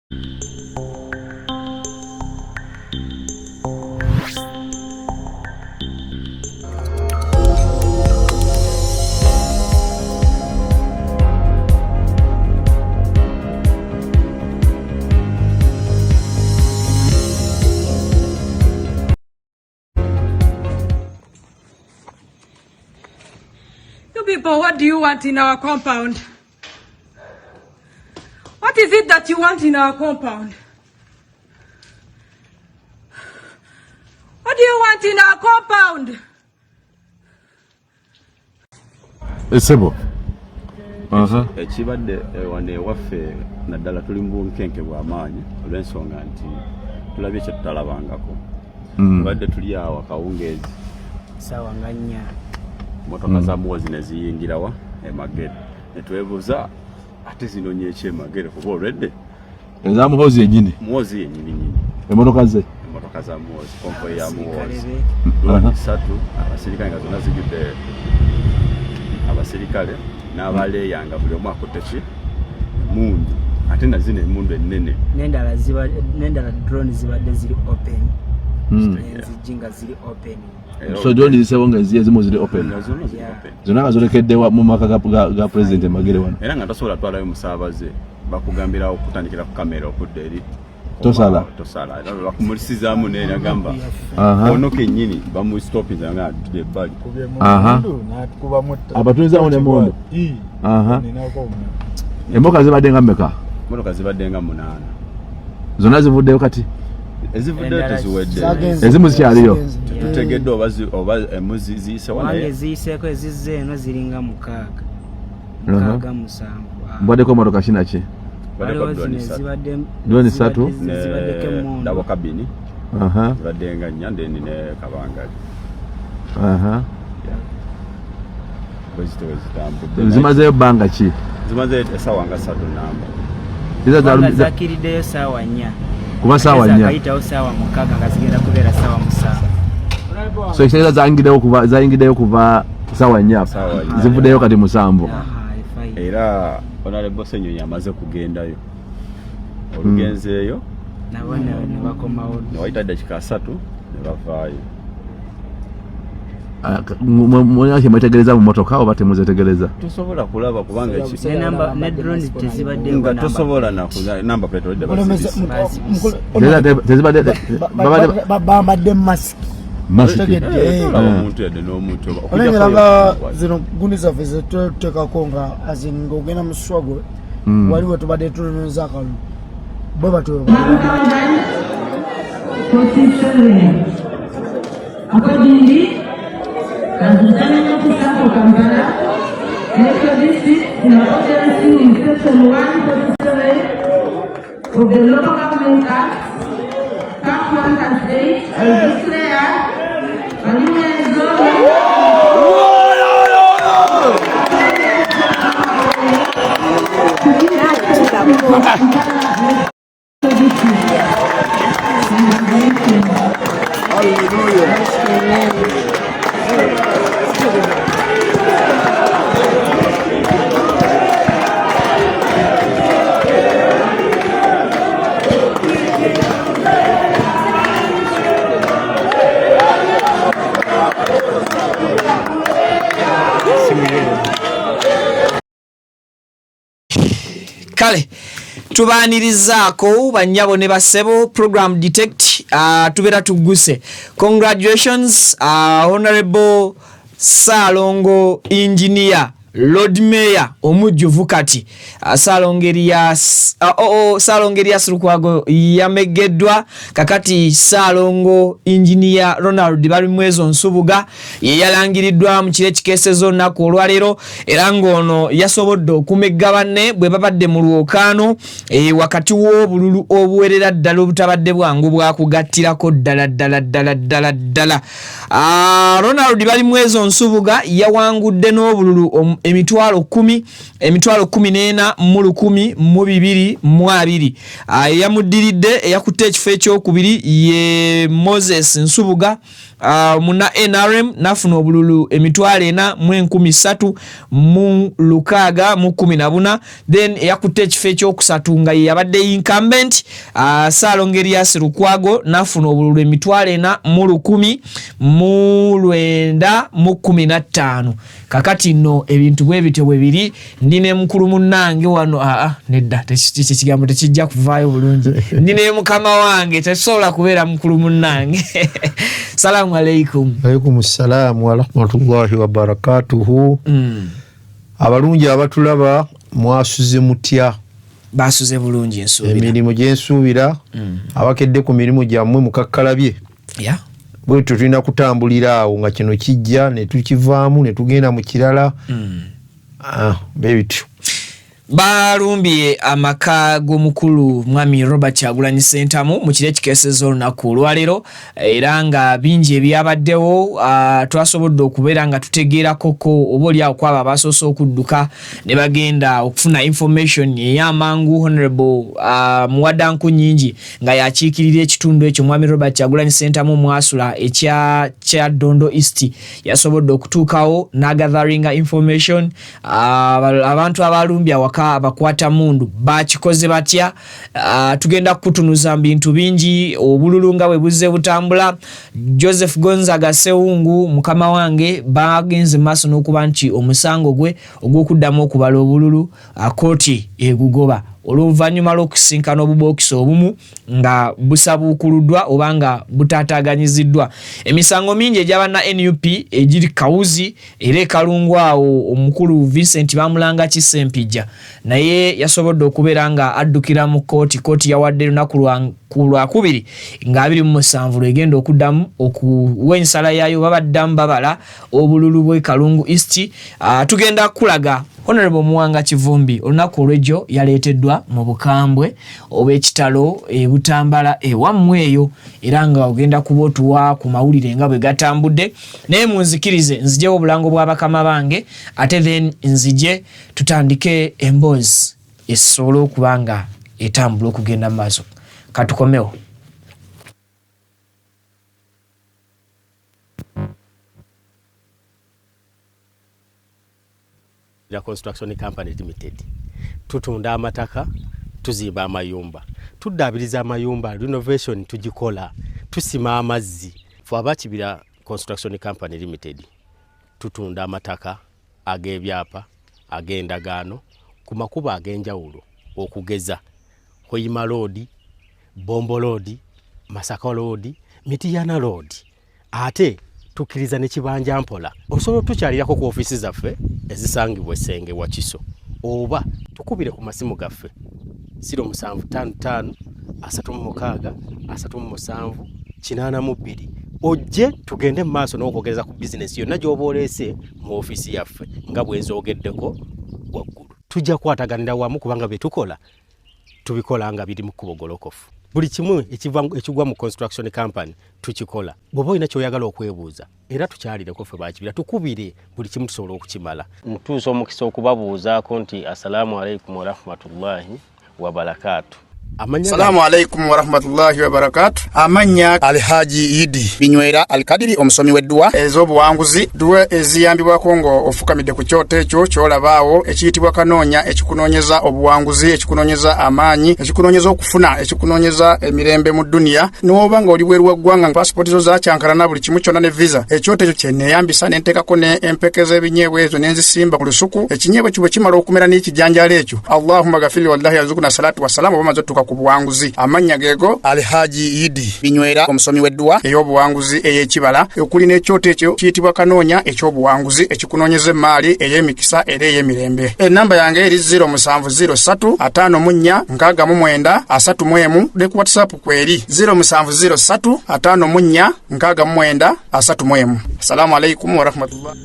People, what do you want in our compound? What is it that you want in our compound? What do you want in our compound? Esebo. Ekibadde wane waffe naddala tuli mu bunkenke bw'amaanyi olw'ensonga nti tulabye kye tutalabangako. Badde tuli awo akawungeezi sawa nga 4 motoka za Muhoozi ne ziyingirawa Magere ne twebuuza ate zino nyeki Magere kuba olwedde za Muhoozi yennyini yennyini emmotoka ze za Muhoozi konvoyi ya Muhoozi drone 3 abasirikale nga zonna zijjudde abasirikale n'abaleeyanga buli omu akutte ki mundu ate na zino emundu ennene n'endala drone zibadde ziri open zijinga ziri open so drone zisebo nga ezimu ziri open zonna nga zolekedde mu maka ga president Magere wano era nga tosobola twalayo musaabaze bakugambira okutandikira ku kamera okudda eri tosala era bakumulisizaamu naye nagamba ono kennyini bamustopinza nga atudde ebbali abatunizaamu n'emmundu emmotoka zibadde nga mmeka? Emmotoka zibadde nga 8 zonna zivuddeyo kati? Ezivuddeyo teziwedde ezimu zikyaliyo tetutegedde oba ziyise wange ziyiseeko ezizze eno ziringa 6 7 mbaddeko emmotoka kinaki? waliwo zino zibadde drone 3 zibaddeko emmundu dabo kabini zibadde nga 4 ndeni ne kabangali zimazeyo bbanga ki? zimaze essaawa nga 3 namba zakiriddeyo saawa 4 kuba saawa 4 kayitawo saawa 6 nga zigenda kubeera saawa 7 so ekitegeeza zayingiddeyo kuva saawa 4 zivuddeyo kati 7 era Honorable Ssenyonyi amaze kugendayo olugenzeeyo nabo ne bakomawo ne wayita dakika 3 ne bavaayo mwaki mwetegereza mu motoka oba temuzetegereza? Tosobola kulaba kubanga ne drone tezibadde nga tosobola namba plate olidde bambadde masiki omuntu yadde n'omuntu olengeraga zino gundi zaffe zetutekako nga azinga ogenda mu struggle waliwo tubadde tuloneza akalu bwe batyo of the Local Government Act, Cap 1 and 8, I declare a new zone. Kale tubanirizaako banyabo ne basebo program detect tubera tuguse. Congratulations Honorable Salongo Engineer Lord Mayor omujjuvu kati Salongeria Lukwago yamegeddwa kakati Salongo Engineer Ronald bali mwezo nsubuga yalangiriddwa mu kire kikesezo nako olwalero era ngono yasobodde okumegga banne bwe babadde mu lwokaano wakati w'obululu obuwerera ddala obutabadde bwangu bwakugattirako ddala Ronald bali mwezo nsubuga yawangudde n'obululu emitwalo 14 mu 1,220. Yamudiridde eyakutte ekifo ekyokubiri ye Moses Nsubuga muna NRM nafuna obululu emitwalo 4,316 then eyakutte ekifo ekyokusatu nga yabadde incumbent Saalongo Erias Lukwago nafuna obululu emitwalo 4,915. kakati no ebintu bwe bityo bwe biri ndine mukulu munnange wano nedda tekigambo tekijja kuvaayo bulungi ndine mukama wange tesobola kubeera mukulu munnange. Salamu alaikum. Alaikum salaam wa rahmatullahi wa barakatuhu. Abalungi abatulaba mwasuze mutya? Basuze bulungi ensuubira. Emirimu gyensuubira abakedde ku mirimu gyammwe mukakkalabye. Yeah. Bwe tulina kutambulira awo nga kino kijja ne tukivaamu ne tugenda mu kirala. Bebityo. Balumbye amaka g'omukulu mwami Robert Kyagulanyi Ssentamu mu kire kikeesezza olunaku olwaleero era nga bingi ebyabaddewo twasobodde okubeera nga tutegeera koko obaolyawo kwabo abasoose okudduka ne bagenda okufuna information ey'amangu. Honorable Muwadanku Nyingi nga yakiikirira ekitundu ekyo mwami Robert Kyagulanyi Ssentamu mwasula ekya Dondo East yasobodde okutuukawo n'agatheringa information abantu abalumbye abakwata mundu bakikoze batya. Tugenda kutunuza bintu bingi obululu nga bwe buzze butambula. Joseph Gonzaga Sewungu mukama wange bagenze maaso n'okuba nti omusango gwe ogw'okuddamu okubala obululu kooti egugoba oluvanyuma lw'okusinkana obubookisi obumu nga busabuukuluddwa oba nga butaataaganyiziddwa. Emisango mingi egy'abanna NUP egiri Kawuzi era Kalungu awo omukulu Vincent Bamulanga Kisempijja naye yasobodde okubeera nga addukira mu kooti yawadde lunaku lwakubiri nga 27 lwegenda okuddamu okuwa ensala yaayo babaddamu babala obululu bw'e Kalungu East. Tugenda kulaga Honorable Muwanga Kivumbi olunaku olw'ejjo yaleeteddwa mu bukambwe obw'ekitalo Butambala ewammwe eyo era nga ogenda kuba otuwa ku mawulire nga bwe gatambudde naye munzikirize nzijewo obulango bw'abakama bange ate then nzije tutandike emboozi esobola okuba nga etambula okugenda mu maaso. Katukomewo. Ya Construction Company Limited tutunda amataka tuzimba amayumba tudabiriza amayumba renovation tugikola tusima amazzi fo abakibira Construction Company Limited tutunda amataka agebyapa agendagano ku makuba agenjawulo okugeza Hoyima Road, Bombo Road, Masaka Road, Mitiyana Road. Ate tukiriza ne kibanja mpola osobola tukyalirako ku office zaffe ezisangibwa Senge wa Kiso oba tukubire ku masimu gaffe 0755 36 37 82 ojje tugende mu maaso n'okwogereza ku business yonna gy'oboolese mu office yaffe nga bwenzogeddeko waggulu. Tujja kwataganira wamu kubanga bye tukola tubikola nga biri mu kubogolokofu. Buli kimu ekigwa mu Construction Company tukikola. Bw'oba olina ky'oyagala okwebuuza era tukyalireko ffe bakibira tukubire buli kimu tusobola okukimala. Ntuusa omukisa okubabuuzaako nti assalamu alaikum wa rahmatullahi wa barakatuh. Assalamu alaikum wa rahmatullahi wa barakatuh. Amanya Alhaji Idi Binywera Alkadiri omusomi w'edduwa ez'obuwanguzi duwe eziyambibwa Kongo ofukamidde ku kyoto ekyo kyolabaawo ekiyitibwa kanoonya ekikunoonyeza obuwanguzi ekikunoonyeza amaanyi ekikunoonyeza okufuna ekikunoonyeza emirembe mu dunia n'oba nga oli bweru waggwanga passport zo zakyankalana buli kimu kyonna ne visa ekyoto ekyo kye neeyambisa ne nteekako ne empeke z'ebinyeebwa ezo ne nzisimba ku lusuku ekinyeebwa kibwe kimala okumera n'ekijanjaalo ekyo Allahumma gafiri wallahi yazukuna salatu wassalamu oba maze tuka ku buwanguzi. Amanya geego Alhaji Idi Binywera omusomi w'edduwa ey'obuwanguzi ey'ekibala okuli n'ekyoto ekyo kiyitibwa kanoonya eky'obuwanguzi ekikunoonyeza emaali ey'emikisa era ey'emirembe. Ennamba yange eri 0703 54 69 31 ne ku WhatsApp kweri 0703 54 69 31. Assalamu alaikum wa rahmatullah.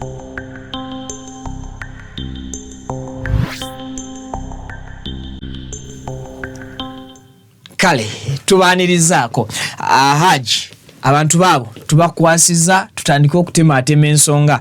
Kale tubanirizaako Haji abantu baabo tubakwasiza tutandika okutema ensonga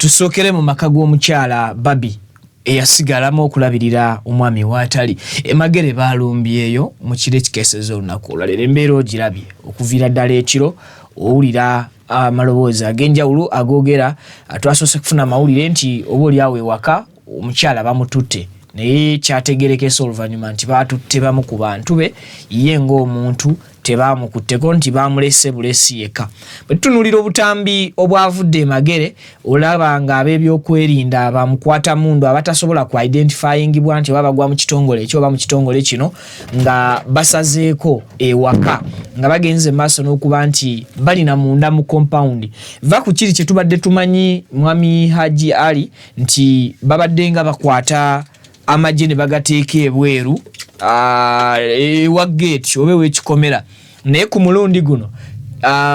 Tusookere mu maka g'omukyala Babi eyasigalamu okulabirira omwami waatali. Emagere baalumbyeyo mu kiro ekikeeseza olunaku olwaleero. Embeera ogirabye okuviira ddala ekiro owulira amaloboozi ag'enjawulo agoogera. Twasoose kufuna amawulire nti oba oliawo ewaka omukyala bamututte, naye kyategerekesa oluvannyuma nti baatutte bamu ku bantu be, ye ng'omuntu tebaamukutteko nti baamulese bulesi yekka. Bwe tutunuulira obutambi obwavudde Emagere olaba nga ab'ebyokwerinda bamukwata mundu abatasobola ku identifyingibwa nti oba bagwa mu kitongole ekyo oba mu kitongole kino nga basazeeko ewaka nga bagenze maaso n'okuba nti balina munda mu compound. Va ku kiri kye tubadde tumanyi Mwami Haji Ali nti babadde nga bakwata amagye ne bagateeka ebweru ewa gate oba w'ekikomera, naye ku mulundi guno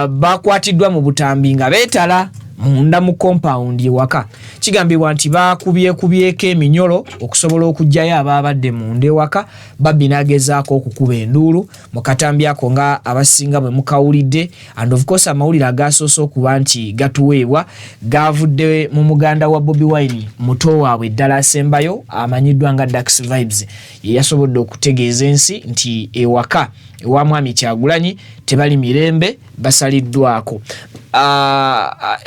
bakwatiddwa mu butambi nga beetala munda mu compound ewaka. Kigambibwa nti bakubyekubyeko eminyolo okusobola okuggyayo abaabadde munda ewaka. Babi n'agezaako okukuba enduulu mu katambi ako nga abasinga bwe mukawulidde, and of course amawulire agasoose okuba nti gatuweebwa gavudde mu muganda wa Bobi Wine muto waabwe ddala asembayo amanyiddwa nga Dax Vibes, ye yasobodde okutegeeza ensi nti ewaka ewa Mwami Kyagulanyi tebali mirembe, basaliddwako.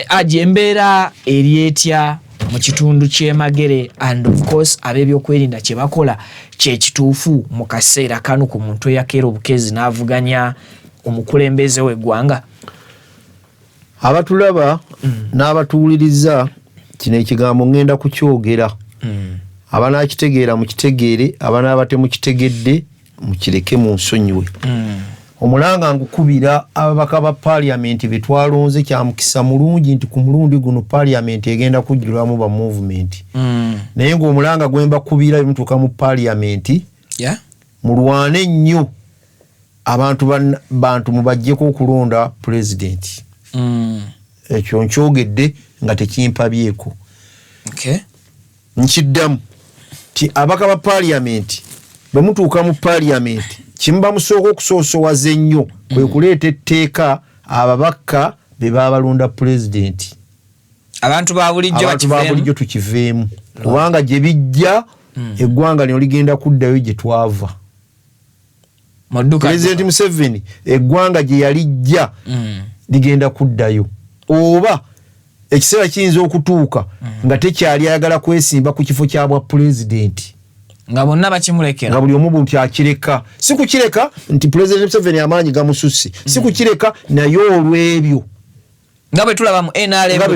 Aje embeera eryetya mu kitundu ky'Emagere, and of course ab'ebyokwerinda kye bakola kye kituufu mu kaseera kano ku muntu eyakeera obukezi n'avuganya omukulembeze w'eggwanga. Abatulaba n'abatuwuliriza kino ekigambo ngenda kukyogera. Abanakitegeera mukitegeere, abanaaba temukitegedde mukireke mu nsonyiwe. Omulanga ngukubira ababaka ba parliament betwalonze kya mukisa mulungi nti ku mulundi guno parliament egenda kujjulamu ba movement. Naye ng'omulanga gwemba kubira mutuuka mu parliament mulwane nnyo abantu mubajjeko okulonda president. Ekyo nkyogedde nga tekimpabyeko. Nkiddamu ti abaka ba parliament bwe mutuuka mu parliament kimba musooka okusoosowaza ennyo kwe kuleeta etteeka ababaka be baabalonda president. Abantu ba bulijjo tukiveemu kubanga gye bijja eggwanga lino ligenda kuddayo gye twava. President Museveni eggwanga gye yalijja ligenda kuddayo, oba ekiseera kiyinza okutuuka nga tekyali ayagala kwesimba ku kifo kya bwa president nga bonna bakimulekera, nga buli omu buntu akireka. Si kukireka nti President Museveni amaanyi gamususse, si kukireka naye olw'ebyo nga bwe tulaba mu NRM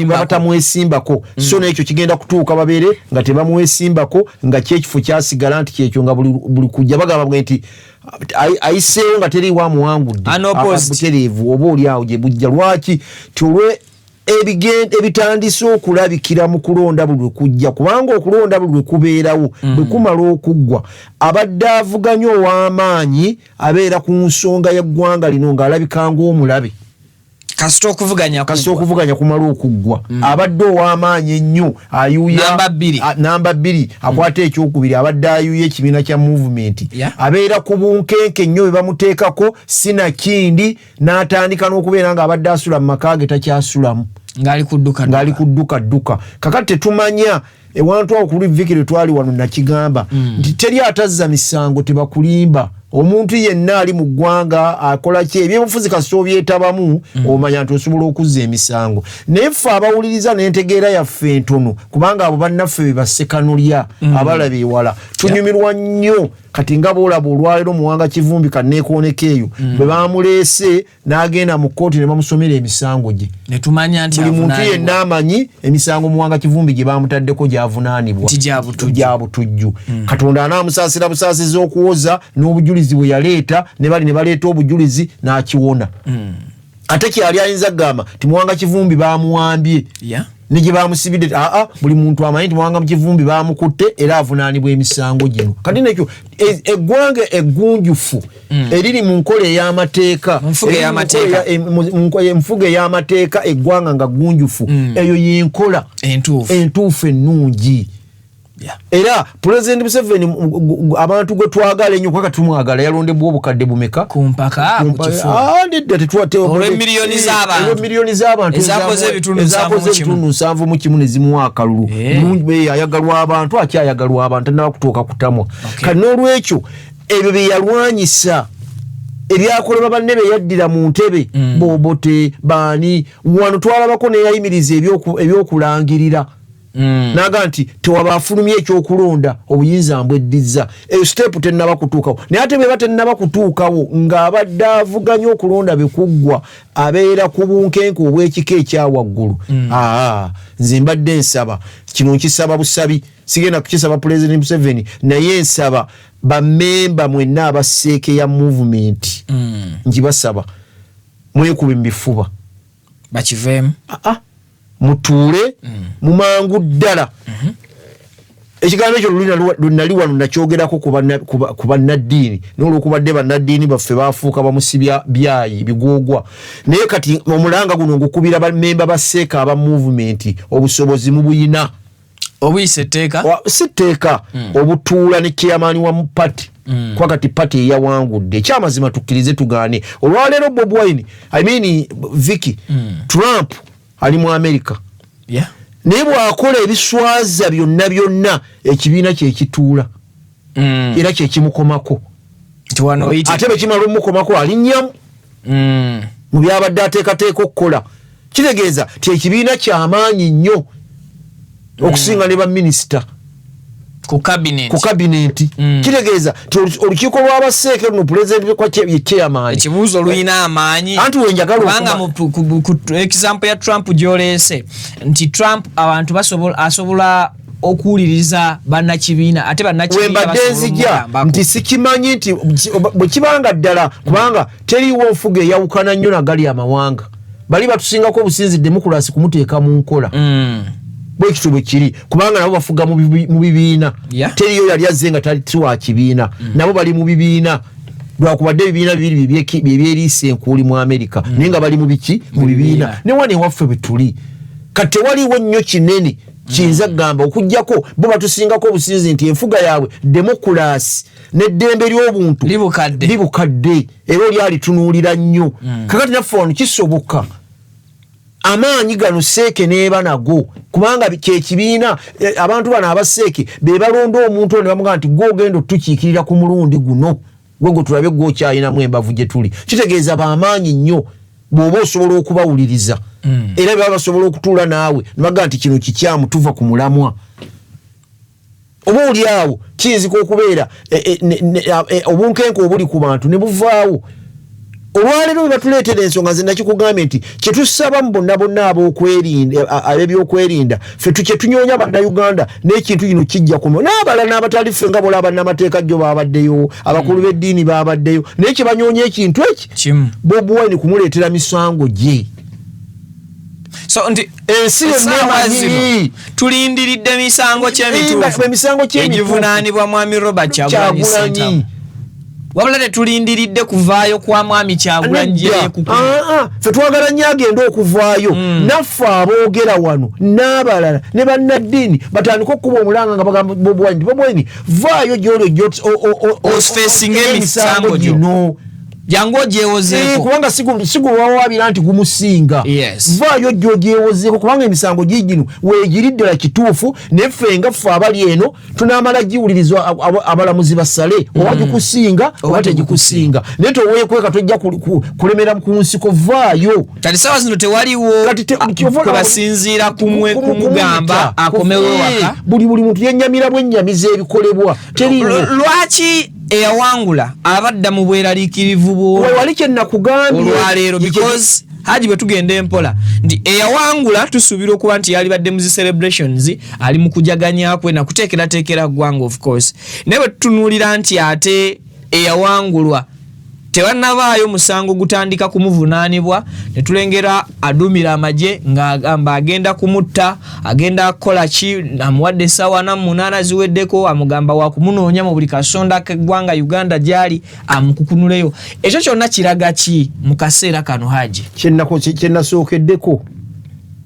batamwesimbako. So n'ekyo kigenda kutuuka babeere nga tebamwesimbako, nga kyekifo kyasigala nti kyekyo nga buli kujja bagamba nti ayiseewo nga teriiwo amuwangudde butereevu oba oli awo gye bujja. Lwaki? Ti ebitandise okulabikira mu kulonda buli lwe kujja, kubanga okulonda buli lwe kubeerawo bwe kumala okuggwa abadde avuganya ow'amaanyi abeera ku nsonga y'eggwanga lino ng'alabika ng'omulabe. Kasita okuvuganya kumala okuggwa abadde ow'amaanyi ennyo ayuuya namba 2 akwata ekyokubiri abadde ayuuya ekibiina kya movement abeera ku bunkenke nnyo bwe bamuteekako sinakindi n'atandika n'okubeera nga abadde asula mu maka ge takyasulamu ngali kudduka. Kakati tetumanya ewantu awo kuli vikire twali wano nakigamba nti teri atazza misango tebakulimba. Omuntu yenna ali mu ggwanga akola ki ebyobufuzi kasita obyetabamu omanya nti osobola okuzza emisango. Naye ffe abawuliriza n'entegeera yaffe entono kubanga abo bannaffe be bassekanulya abalaba ewala tunyumirwa nnyo. Kati nga boolaba olwaleero Muwanga Kivumbi kanneekooneka eyo bwe baamuleese n'agenda mu kkooti ne bamusomera emisango gye. Buli muntu yenna amanyi emisango Muwanga Kivumbi gye baamutaddeko gy'avunaanibwa gya butujju. Katonda anaamusaasira busaasizi okuwoza n'obujulizi bwe yaleeta, ne bali ne baleeta obujulizi n'akiwona. Ate kyali ayinza kugamba ti Muwanga Kivumbi baamuwambye nije bamusibidde. Buli muntu amanyi nti Muwanga Kivumbi baamukutte era avunaanibwa emisango gino. Kati nekyo eggwanga eggunjufu eriri mu nkola ey'amateeka, enfuga ey'amateeka, eggwanga nga ggunjufu eyo y'enkola entuufu ennungi. Era President Museveni abantu gwe twagala ennyo kwaka tumwagala yalondebwa obukadde bumeka kumpaka ndedda tetwatewa miliyoni z'abantu ezakoze ebitundu 7 mu kimu ne zimuwa akalulu mulungi ayagalwa abantu akyayagalwa abantu n'akutuuka kutamwa kati n'olwekyo ebyo bye yalwanyisa ebyakolebwa banne be yaddira mu ntebe Bobote baani wano twalabako ne yayimiriza ebyokulangirira naga nti tewabafulumye ekyokulonda obuyinza mbweddiza eyo step tennaba kutuukawo naye ate bweba tennaba kutuukawo ng'abadde avuganya okulonda bekuggwa abeera ku bunkenke obw'ekika ekyawaggulu nze mbadde nsaba kino nkisaba busabi sigenda kukisaba President Museveni naye nsaba bamemba mwenna abaseeke ya movement njibasaba mwekuba ebifuba bakiveemu mutuule mumangu ddala ekigambo ekyo lunali wano nakyogerako ku bannaddiini n'olwokubadde bannaddiini baffe baafuuka bamusibya byayi bigwogwa naye kati omulanga guno ngukubira bamemba baseeka aba movement obusobozi mu buyina obuyise etteeka si tteeka obutuula ne chairman wa party kwa kati party eyawangudde ekyamazima tukkirize tugaane olwaleero Bob Wine Vicky Trump ali mu America naye bw'akola ebiswaza byonna ekibiina kyekituula era kyekimukomako ate bwe kimala omukomako alinnyamu mu byabadde ateekateeka okukola kitegeeza ti ekibiina kyamaanyi nnyo okusinga ne baminisita ku cabinet kitegeeza ti olukiiko lw'abaseeke luno pulezidenti kwa chairman ekibuuzo oluyina amaanyi anti wenjagala kubanga ku example ya Trump gy'oleese nti Trump abantu asobola okuwuliriza bannakibiina ate bannakibiina wembadde nzija nti sikimanyi nti bwe kibanga ddala kubanga teriiwo nfuga eyawukana nnyo nagali amawanga bali batusingako obusinzi demokulasi kumuteeka mu nkola bwekityo bwe kiri kubanga nabo bafuga mu bibiina teriyo yali azze nga taliwa kibiina nabo bali mu bibiina lwakubadde ebibiina bibiri byeriisa enkuuli mu Amerika naye nga bali mu biki mu bibiina ne wano ewaffe bwe tuli kati tewaliwo nnyo kinene kiyinza kugamba okugjako bo batusingako obusinzi nti enfuga yaabwe demokulasi n'eddembe ly'obuntu libukadde era oli alitunuulira nnyo kakati naffe wano kisoboka amaanyi gano seeke neeba nago kubanga kyekibiina abantu bano abaseeke be balonda omuntu ne bamugamba nti gwogenda otukiikirira ku mulundi guno gwego tulabe gwokyayinamu embavu gye tuli kitegeeza bamaanyi nnyo bw'oba osobola okubawuliriza era baba basobola okutuula naawe ne bagamba nti kino kikyamu tuva ku mulamwa oba oli awo kiyinzika okubeera obunkenke obuli ku bantu ne buvaawo olwaleero bwe batuleetera ensonga nze nakikugambye nti kyetusaba mu bonna ab'ebyokwerinda ffe kyetunyoonya bannayuganda n'ekintu kino kijja kuno n'abalala n'abatali ffe nga bola bannamateeka jjo baabaddeyo abakulu b'eddiini baabaddeyo naye kye banyoonya ekintu eki Bob Wine kumuleetera misango gye so nti ensi yonna tulindiridde misango ky'emituufu egivunaanibwa mwami Robert Kyagulanyi wabula tetulindiridde kuvaayo kwa mwami Kyagulanyi ffe twagala nnyo agenda okuvaayo naffe aboogera wano n'abalala ne bannaddiini batandika okuba omulanga nga bagamba Bob Wine vaayo gy'olwo osfeesinga emisango gino jangu ogyewozeeko kubanga sigubawabira nti gumusinga vaayo gyogyewozeeko kubanga emisango gigino weegiri ddala kituufu neffe nga ffe abali eno tunaamala giwulirizwa abalamuzi basale oba gikusinga oba tegikusinga naye toweekweka tojja kulemera ku nsiko vaayo kati sawa zino tewaliwo kwe basinziira kumugamba akomewo waka buli muntu yennyamira bwennyamiza ebikolebwa teriiwo lwaki eyawangula abadda mu bweraliikirivu wali kyenakugambye olwaleero because haji bwe tugenda empola nti eyawangula tusuubira okuba nti yali badde mu zi celebrations ali mu kujaganyakwe nakuteekerateekera ggwanga of course naye bwe tutunuulira nti ate eyawangulwa tewannavaayo musango gutandika kumuvunaanibwa ne tulengera adumira amagye ng'agamba agenda kumutta agenda kukola ki amuwadde essaawa 48 ziweddeko amugamba wakumunoonya mu buli kasonda k'eggwanga Uganda gy'ali amukukunuleyo ekyo kyonna kiraga ki mu kaseera kano haji kyenasookeddeko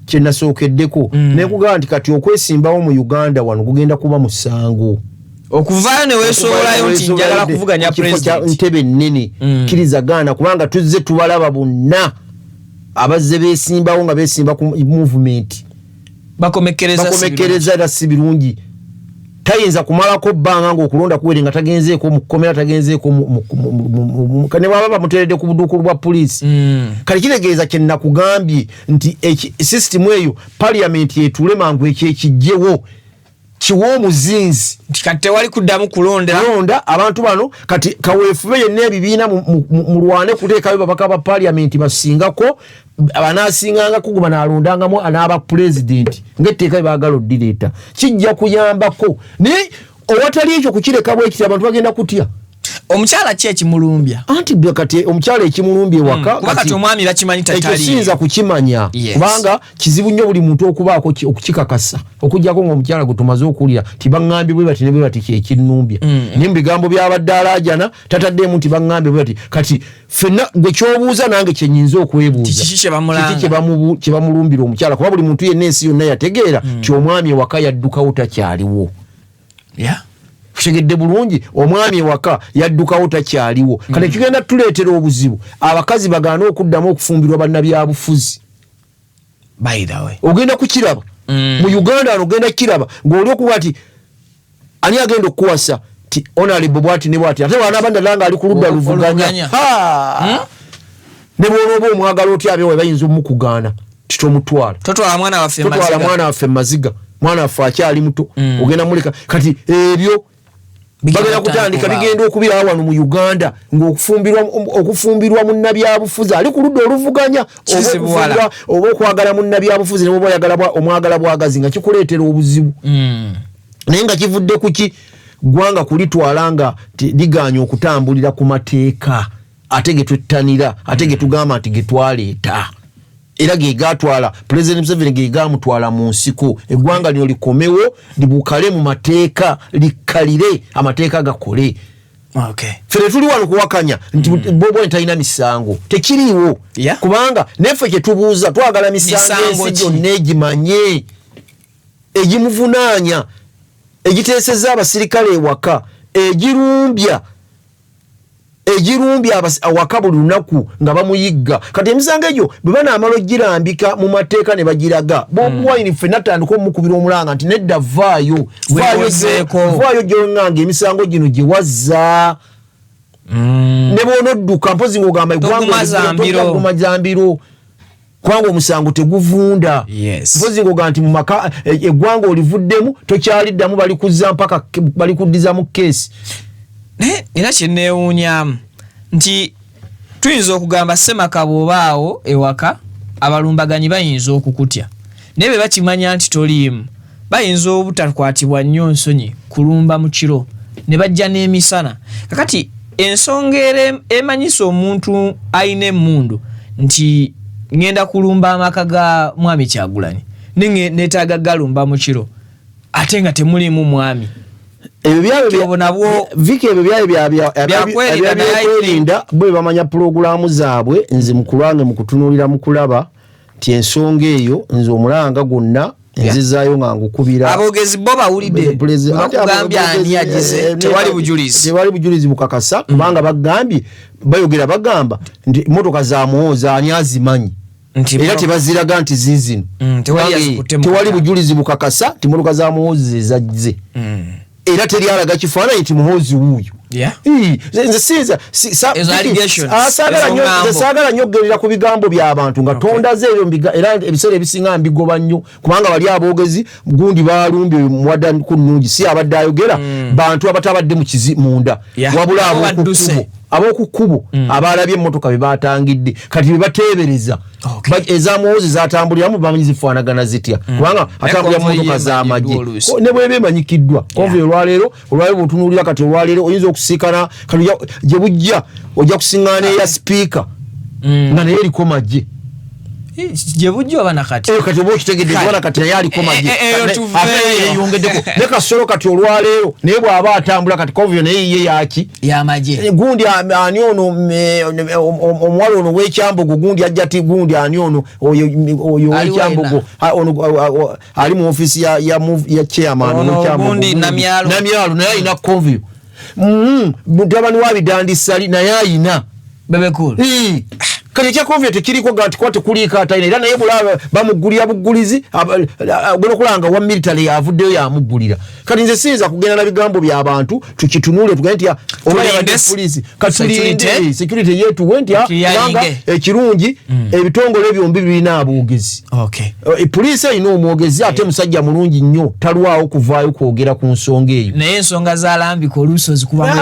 kye nasookeddeko nekugamba nti kati okwesimbawo mu Uganda wano kugenda kuba musango okuvaayo ne weesoolayo nti njagala kuvuganya president ntebe nnene kkiriza gaana kubanga tuzze tubalaba bonna abazze beesimbawo nga beesimba ku movement bakomekereza si birungi tayinza kumalako bbanga ng'okulonda kuwere nga tagenzeeko mu kkomera tagenzeeko ne baba bamuteeredde ku buduukulu bwa poliisi kale kitegeeza kye nnakugambye nti sisitimu eyo parliament yetuule mangu ekyo ekijjewo kiwa omuzinzi kati tewali kuddamu kulonda abantu bano kati kaweefube yenna ebibiina mulwane kuteekayo babaka ba parliament basingako abanasinganga kuguma nalondangamu anaaba president ng'etteeka baagala oddireeta kijja kuyambako naye owatali ekyo kukireka bwekiti abantu bagenda kutya omukyala ki ekimulumbya anti kati omukyala ekimulumbya ewaka kati omwami bakimanyi tatali ekyosinza kukimanya kubanga kizibu nnyo buli muntu okubaako okukikakasa okujjako ng'omukyala gwe tumaze okuwulira tibaŋŋambye bwe bati ne bwe bati kyekinnumbya naye mu bigambo byabadde alaajana tataddeemu nti baŋŋambye bwe bati kati ffenna gwe kyobuuza nange kyenyinza okwebuuza kiki kye bamulumbira omukyala kuba buli muntu yenna ensi yonna yategeera ti omwami ewaka yaddukawo takyaliwo kutegedde bulungi omwami ewaka yaddukawo takyaliwo kale kigenda tuleetera obuzibu abakazi bagaana okuddamu okufumbirwa bannabyabufuzi by the way ogenda kukiraba mu Uganda ano ogenda kiraba ng'oli okuba ti ani agenda okuwasa ti honorable bwati ne bwati ate wana abandala nga ali ku ludda luvuganya ne bw'olooba omwagala otya abeewa bayinza omukugaana titomutwala totwala mwana waffe maziga mwana waffe akyali muto ogenda muleka kati ebyo bagenda kutandika bigenda okubira wano mu Uganda ng'okufumbirwa munnabyabufuzi ali ku ludda oluvuganya oba okwagala munnabyabufuzi ne bwoba oyagala omwagala bwagazi nga kikuleetera obuzibu naye nga kivudde kuki ggwanga kulitwala nga liganya okutambulira ku mateeka ate ge twettanira ate ge tugamba nti ge twaleeta era ge gatwala President Museveni ge gamutwala mu nsiko eggwanga lino likomewo libukale mu mateeka likkalire amateeka gakole fere tuli wano kuwakanya nti bobo ntalina misango tekiriiwo kubanga neffe kye tubuuza twagala misango ensi gyonna egimanye egimuvunaanya egiteeseza abasirikale ewaka egirumbya awaka buli lunaku nga bamuyigga kati emisango egyo bwe banaamala ogirambika mu mateeka ne bagiraga Bobi Wine ffenna atandika omukubira omulanga nti nedda vaayo gyonganga emisango gino gye wazza ne bw'onodduka mpozi ng'ogamba eggwangazambiro kubanga omusango teguvunda mpozi ng'ogamba nti mu maka eggwanga olivuddemu tokyaliddamu balikuddiza mu keesi era kyenneewuunyamu nti tuyinza okugamba Ssemaka bw'obaawo ewaka abalumbaganyi bayinza okukutya naye be bakimanya nti toliimu bayinza obutakwatibwa nnyo nsonyi kulumba mu kiro ne bajja n'emisana kakati ensonga emanyisa omuntu ayina emmundu nti ngenda kulumba amaka ga mwami Kyagulanyi neetaaga galumba mu kiro ate nga temuliimu mwami ebyobyerinda bwe bamanya pulogulaamu zaabwe nze mukulwange mukutunuulira mukulaba nti ensonga eyo nze omulanga gwonna nzizaayo nga ngukubira abogezi bo bawulidde bakugambya ani agize tewali bujulizi bukakasa kubanga bayogera bagamba nti motoka za muhooza ani azimanyi era tebaziraga nti ziizino tewali bujulizi bukakasa ti motoka za muhoozi ezazze era teryalaga kifaananyi nti muhoozi wuuyo saagala nnyo okugerera ku bigambo by'abantu nga tondaze era ebiseera ebisinga mbigoba nnyo kubanga bali aboogezi gundi balumbye muwadda ku nnungi si abadde ayogera bantu abatabadde munda wabula ab'oku kkubo abalabye emmotoka be batangidde kati be bateebereza ezamuhoozi zatambuliramu bamanyi zifaanagana zitya kubanga atambulira mu mmotoka z'amagye ne bweba emanyikiddwa konvuyo olwaleero bw'otunuulira kati olwaleero oyinza okusiikana kati gye bujja ojja kusiŋŋaana eya sipiika nga naye eriko magye je bujjo bana kati kati obo kitegedde bana kati yali komaje yongedeko ne kasoro kati olwaleero ne bwaba atambula kati kovyo ne yiye yaki yamaje gundi ani ono omwalo ono w'ekyambogo gundi ajjati gundi ani ono oyo w'ekyambogo ono ali mu ofisi ya chairman w'ekyambogo gundi namyalo naye ayina kovyo mutabani wa bidandisali naye ayina bebekulu kati kya kovyo tekiriko gati kwate kulika ataina era naye bulaba bamugulira bugulizi gwe kulanga wa military yavuddeyo yamugulira kati nze sinza kugenda na bigambo by'abantu tukitunule tugenti ya police katulinde security yetu wenti ya ekirungi ebitongole byombi birina abogezi police ino omwogezi ate musajja mulungi nnyo talwawo kuvaayo kwogera ku nsonga eyo naye ensonga zalambika olusozi kuba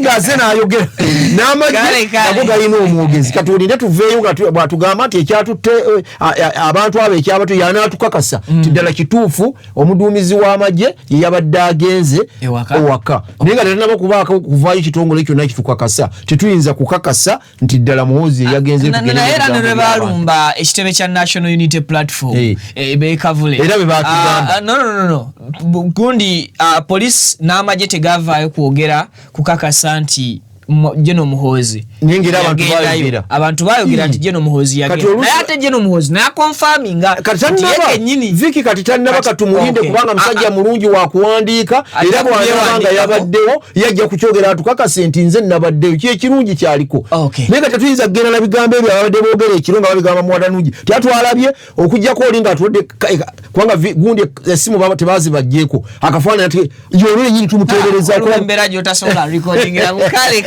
gaze nayogera n'amagye nago galina omwogezi tulinde tuveeyo nga bwatugamba nti ekyatutte abantu abo ekyabatu yanaatukakasa tiddala kituufu omuduumizi w'amagye ye yabadde agenze ewaka naye nga tetunaba kubaako kuvaayo kitongole kyonna kitukakasa tetuyinza kukakasa nti ddala muhoozi yagenze naye era ne lwe baalumba ekitebe kya National Unity Platform beekavule era bebaatugamba no gundi police n'amagye tegavaayo kwogera kukakasa nti Jeno Muhoozi ningira abantu bayogera nti Jeno Muhoozi yagenda naye ate Jeno Muhoozi na confirminga katannaba nyini viki katitannaba katumulinde kubanga musajja mulungi wa kuwandiika era bw'ayanga yabaddewo yajja kukyogera atukakase nti nze nabaddeyo kirungi kyaliko naye kati tuyinza kugenda na bigambo ebyo abadde boogera ekiro nga babigamba muwadanungi tyatwalabye okujjako olinga atudde kubanga gundi essimu tebazibajjeeko akafaanana ati yolwe nyini tumuteeberezako embeera gy'otasobola recordingira mukale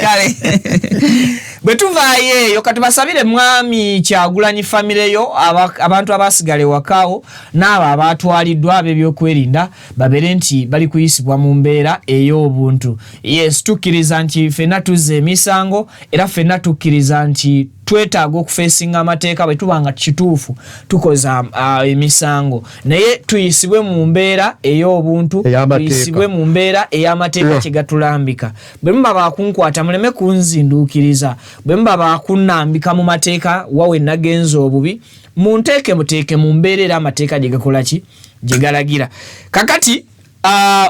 bwe tuvaayo eyo katubasabire mwami Kyagulanyi famire yo abantu abasigale wakaawo n'abo abatwaliddwa ab'ebyokwerinda babeere nti bali kuyisibwa mu mbeera ey'obuntu. Yes, tukkiriza nti ffenna tuzza emisango era ffenna tukkiriza nti twetaaga okufeesinga amateeka bwe tuba nga kituufu tukoza emisango naye tuyisibwe mu mbeera ey'obuntu tuyisibwe mu mbeera ey'amateeka kye gatulambika. Bwe muba bakunkwata muleme kunzinduukiriza, bwe muba bakunnambika mu mateeka wawe nagenza obubi muteeke mu mbeera era amateeka gye gakola ki gye galagira. Kakati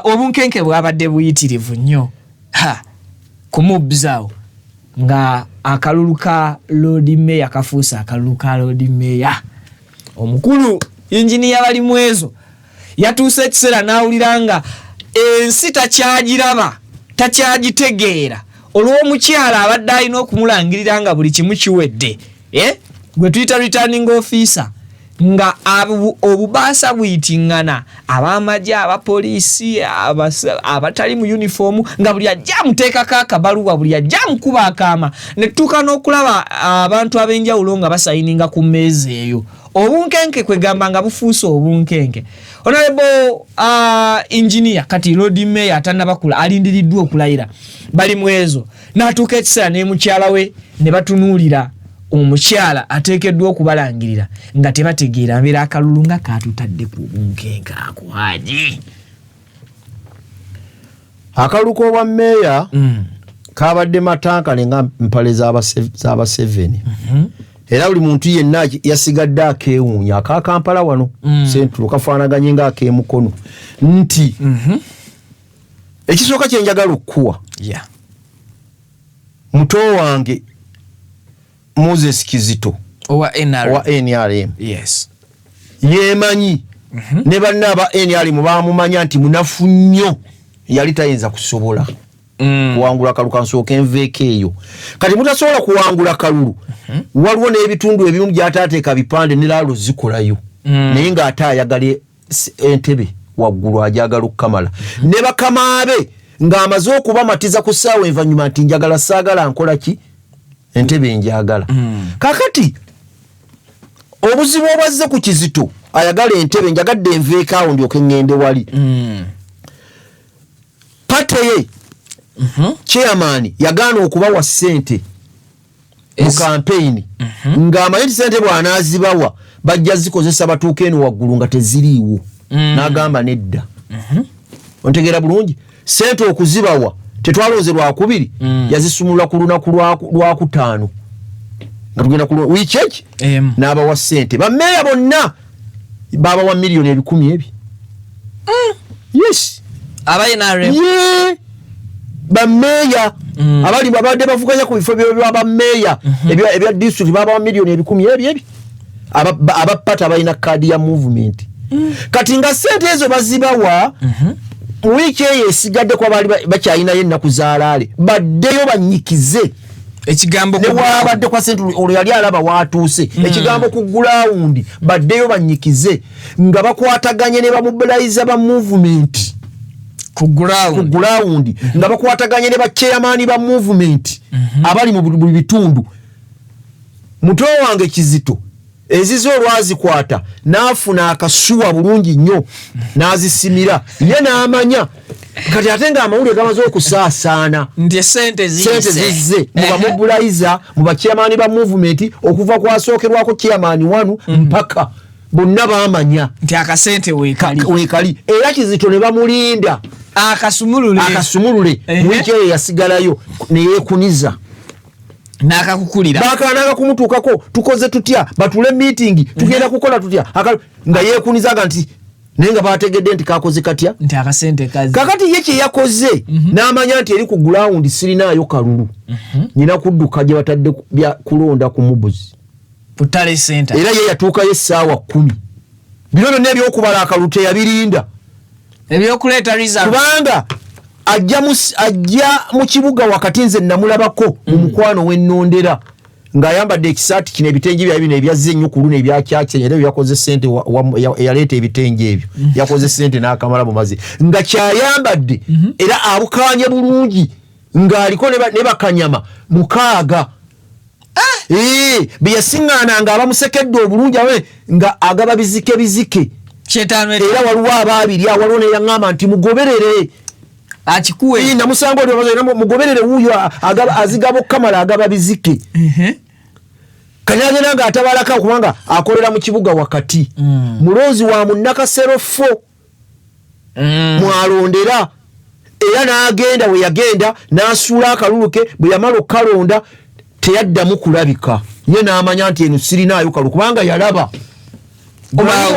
obunkenke bwabadde buyitirivu nnyo kumubbizawo nga akalulu ka Lord Mayor kafuusa akalulu ka Lord Mayor. Omukulu injiniya bali mwezo yatuuse ekiseera n'awulira ensi takyagiraba takyagitegeera olw'omukyala abadde alina okumulangirira nga buli kimu kiwedde gwe tuyita returning officer nga obubaasa buyitiŋŋana ab'amagye abapoliisi abatali mu uniform nga buli ajja muteekako akabaluwa buli ajja mukuba akaama ne tutuuka n'okulaba abantu ab'enjawulo nga basayininga ku mmeeza eyo. Obunkenke kwegamba nga bufuuse obunkenke. Honorable engineer kati Lord Mayor atannabakula alindiriddwa okulayira bali mwezo n'atuuka ekiseera ne mukyala we ne batunuulira omukyala ateekeddwa okubalangirira nga tebategeera mbeera akalulu nga katutadde ku bunkenke ako haji. Akalulu k'obwa Mayor kabadde matankale nga mpale z'aba 7 era buli muntu yenna yasigadde akeewuunya akakampala wano sentulo kafaanaganye nga akeemukono nti ekisooka kye njagala okukuwa muto wange Moses Kizito owa NRM yes yemanyi ne banne aba NRM baamumanya nti munafu nnyo yali tayinza kusobola kuwangula kalulu kansooka enveeko eyo. Kati mutasobola kuwangula kalulu waliwo n'ebitundu ebimu gy'ataateeka bipande ne laalo zikolayo naye ng'ate ayagala entebe waggulu ajagala okukamala ne bakama be ng'amaze okubamatiza ku ssaawa envanyuma nti njagala saagala nkola ki entebe njagala. Kakati obuzibu obwazze ku Kizito ayagala entebe njagadde enveeko awo ndyoke ngende wali pate ye chairman yagaana okubawa ssente mu campaign ng'amanyi nti ssente bw'anaazibawa bajja zikozesa batuuka eno waggulu nga teziriiwo n'agamba nedda. Ontegeera bulungi ssente okuzibawa tetwalonze lwakubiri yazisumulula ku lunaku lwakutaano nga tugenda ku wicheki n'abawa ssente bammeeya bonna babawa miliyoni 10,000 yes abayinare bammeeya abali babadde bavuganya ku bifo by'abammeeya ebya district babawa miliyoni 10,000 abapata balina kadi ya movement kati nga ssente ezo bazibawa wiki eyo esigadde kwa bali bakyalina yennaku zaalaale baddeyo banyikize ekigambo ne wabadde kwa ssente olwo yali alaba waatuuse ekigambo ku ground baddeyo banyikize nga bakwataganye ne bamobilize ba movement ku ground nga bakwataganye ne bachairman ba movement abali mu buli bitundu muto wange Kizito ezizo olwazikwata n'afuna akasuwa bulungi nnyo n'azisimira ye n'amanya kati ate nga amawulire gamaze okusaasaana nti sente zizze mu bamobilizer mu bachairman ba movement okuva kwasookerwako chairman wanu mpaka bonna baamanya nti akasente weekali era Kizito ne bamulinda akasumulule wiki eyo yasigalayo ne yeekuniza n'akakukulira bakananga kumutuukako tukoze tutya batule meeting tugenda kukola tutya nga yeekunizaga nti naye nga bategedde nti kakoze katya nti akasente kazi kakati ye kye yakoze n'amanya nti eri ku ground sirinaayo kalulu nyina kudduka gye batadde bya kulonda ku mubuzi Butale Center era ye yatuukayo essaawa 10 bino byonna ebyokubala akalulu teyabirinda ebyokuleeta result kubanga ajja mu kibuga wakati nze namulabako mu mukwano w'ennondera ng'ayambadde ekisaati kino ebitengi bya bino ebyazze ennyo ku luno ebyakyakye era byakoze ssente yaleeta ebitengi ebyo yakoze ssente n'akamala mu mazi nga kyayambadde era abukaanye bulungi ng'aliko ne bakanyama 6 bye yasiŋŋaananga abamusekedde obulungi awe nga agaba bizike era waliwo ababiri waliwo ne yaŋŋamba nti mugoberere akikuwe namusanga oli mugoberere wuuyo azigaba okukamala agaba bizike kanyagenda nga atabalaka kubanga akolera mu kibuga wakati muloozi wa munnakasero 4 mwalondera era n'agenda we yagenda n'asuula akalulu ke bwe yamala okukalonda teyaddamu kulabika ye n'amanya nti eno sirinaayo kalu kubanga yalaba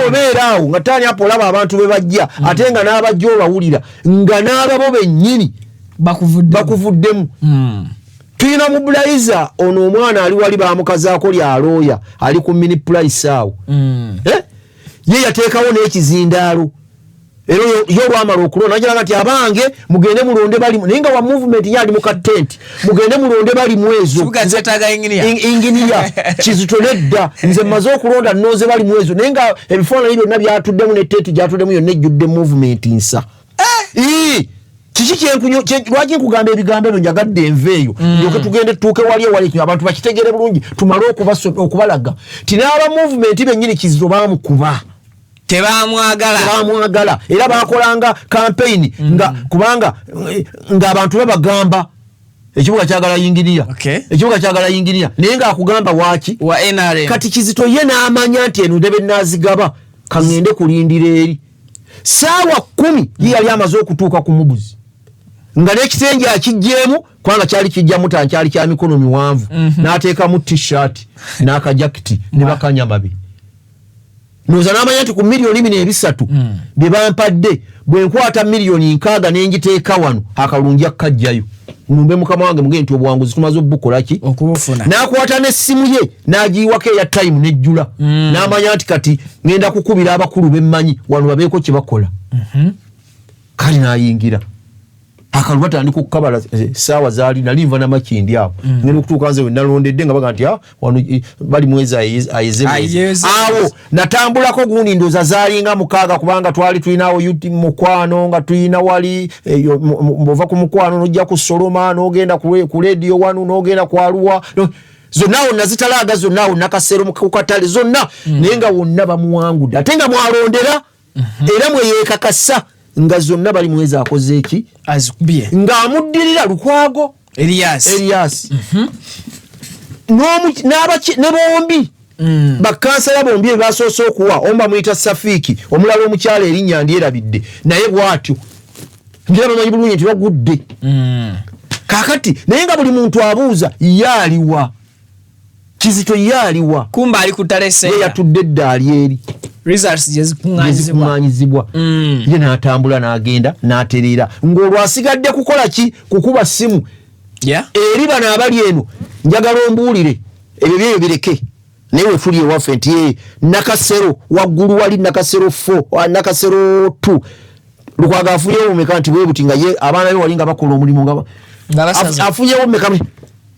obeeraawo nga taani apo olaba abantu be bajja ate nga n'abajja obawulira nga n'ababo bennyini bakuvuddemu tulina mobilizer ono omwana ali wali bamukazaako lyalooya ali ku mini price awo ye yateekawo n'ekizindaalo era y'olwamala okulonda nagira nti abange mugende mulonde bali naye nga wa movement ye ali mu katenti mugende mulonde bali mwezo inginiya Kizito nedda nze mmaze okulonda nnoze bali mwezo naye nga ebifaananyi byonna byatuddemu ne tenti gyatuddemu yonna ejjudde movement nsa kiki lwaki nkugamba ebigambo ebyo njagadde enveeyo ndyoke tugende tutuuke wali abantu bakitegere bulungi tumale okubalaga ti n'aba movement bennyini Kizito baamukuba tebamwagala era bakolanga campaign kubanga abantu babagamba ekibuga kyagala yinginiya naye nga akugamba waki wa NRM kati Kizito ye n'amanya nti eno ndebe nazigaba kangende kulindira eri saawa 10 ye yali amaze okutuuka ku mubuzi nga n'ekitenge akijjeemu kubanga kyali kijjamu tankyali kya mikono miwanvu n'ateekamu t-shirt n'akajakiti ne bakanyamabi noza n'amanya nti ku miliyoni 3 bye bampadde bwe nkwata miliyoni 6 n'engiteeka wano akalungi akkajjayo numbe mukama wange muge nti obuwanguzi tumaze obukolaki okubufuna n'akwata n'essimu ye n'agiyiwako eya time nejjula n'amanya nti kati ngenda kukubira abakulu bemmanyi wano babeeko kye bakola kale n'ayingira akalu batandika okukabala saawa zaali nalinva namakindi awo ngenda okutuuka nze wenalondedde nga baga nti wano bali mwezi ayeze awo natambulako gundi ndoza zaalinga 6 kubanga twali tulinawo yuti mukwano nga tulina wali mbova ku mukwano nojja ku Soloma n'ogenda ku radio wanu n'ogenda ku Arua zonna wonna zitalaaga zonna wonna kasero mu katale zonna naye nga wonna bamuwangudde ate nga mwalondera era mweyeekakasa nga zonna bali mwezi akoze eki azikubye nga amuddirira Lukwago Elias ne bombi bakansala bombi basoose okuwa omba muyita Safiki omulala omukyala erinnya ndyerabidde naye bwatyo ngira bamanyi bulungi nti bagudde kakati naye nga buli muntu abuuza ye aliwa Kizito yaliwa kumba ali kutalese ye yatudde eddaali eri results jezikuŋŋaanyizibwa ye n'atambula n'agenda n'atereera ng'olwasigadde kukola ki kukuba simu eri bano abali eno njagala ombuulire ebyo byeyo bireke naye wefuli ewaffe nti ye Nakasero waggulu wali Nakasero 4 Nakasero 2 Lukwago afunyewo meka nti bwe buti nga ye abaana be wali nga bakola omulimu nga afunyewo meka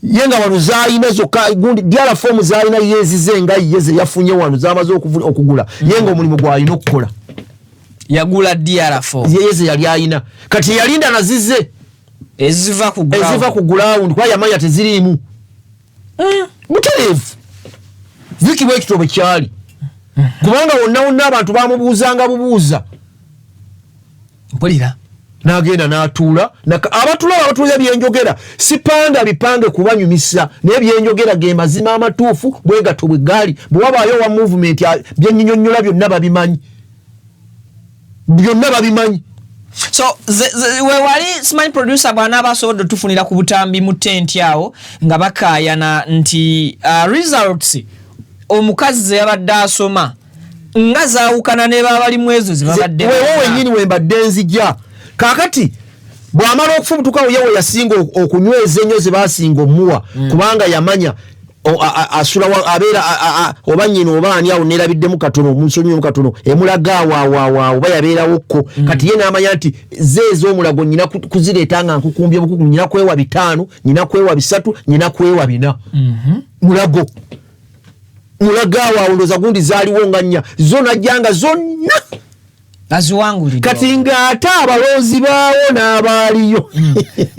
ye nga wano zaalina zokka gundi diala fomu zaalina yezize nga yeze yafunye wano zamaze okugula ye nga omulimu gwalina okukola yagula diala fomu yeze yali ayina kati yalinda nazize eziva ku ground kwa yamanya tezirimu muterevu Viki bwe kitobe kyali kubanga wonna abantu bamubuuzanga bubuuza mpulira n'agenda n'atuula abatuuza byenjogera sipanda bipange kubanyumisa naye byenjogera ge mazima amatuufu bwe gato bwe gaali bwe wabaayo wa movement byennyonnyola byonna babimanyi so we wali simanyi producer bwana abasobodde tufunira ku butambi mu tent awo nga bakaayana nti results omukazi ze yabadde asoma nga zaawukana ne babalimu ezo ze babadde wewo wennyini wembadde nzijja kaakati bw'amala okufubutukawo yewe yasinga okunyweza ennyo ze baasinga omuwa kubanga yamanya asula abeera oba nnyina oba ani awo neerabiddemu katono omunsonyimu katono emulaga awaawaawo oba yabeerawokko kati ye n'amanya nti zeezo omulago nnyina kuzireeta nga nkukumbye bukuku nnyina kwewa 5 nnyina kwewa 3 nnyina kwewa 4 mulago awo ndooza gundi zaaliwo nga 4 zo najjanga zonna aziwangulidde kati ng'ate abaloozi baawo n'abaaliyo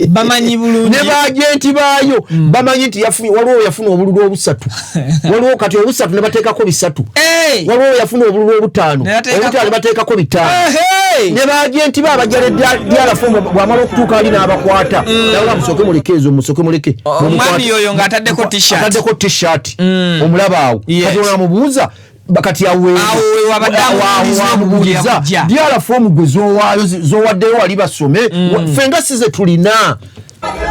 bamanyi bulungi ne baagenti baayo bamanyi nti waliwo yafuna obululu 3 waliwo kati 3 ne bateekako 3 waliwo yafuna obululu 5 obutano ne bateekako 5 ne baagenti be abajjala diala fomu bw'amala okutuuka ali n'abakwata nawe musooke muleke ezo musooke muleke omwami oyo ng'ataddeko t-shirt omulaba awo kati onamubuuza bakati wamubuuliza diala fomu gwe zowaddeyo wali basome fenga size tulina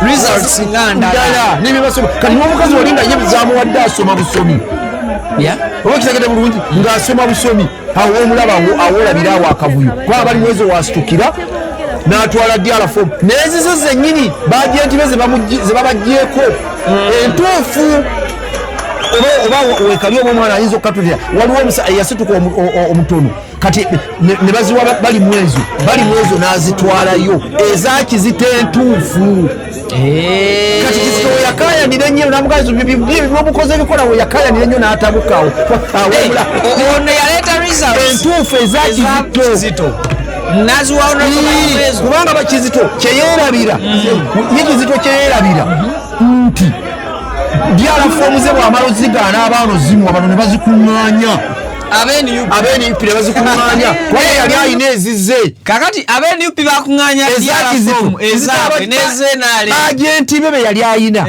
results ngandala nebibasoma kati n'omukazi wali nga ye zamuwadde asoma busomi oba kitegedde bulungi ng'asoma busomi awo omulaba awolabira awo akavuyo kuba bali mwezo wastukira n'atwala diala fomu n'ezizo zennyini bagenti be ze babaggyeko entuufu oba wekali omwana ayinza okukatulira waliwo yasituka omutono kati ne baziwa bali mwezo n'azitwalayo ezakizita entuufu kati Kizito yakayanira nnyo namugazi byobukoze ebikola we yakayanira nnyo n'atabukawo ono yaleeta results entuufu ezakizito kubanga bakizito kyeyerabira ye Kizito kyeyerabira nti diala fomu ze bw'amala ozigaana abaana zimu abantu ne bazikuŋŋaanya ab'NUP ne bazikuŋŋaanya kuba yali alina ezize kakati ab'NUP bakuŋŋaanya diala fomu ezaabwe n'ezeenaale agenti be yali ayina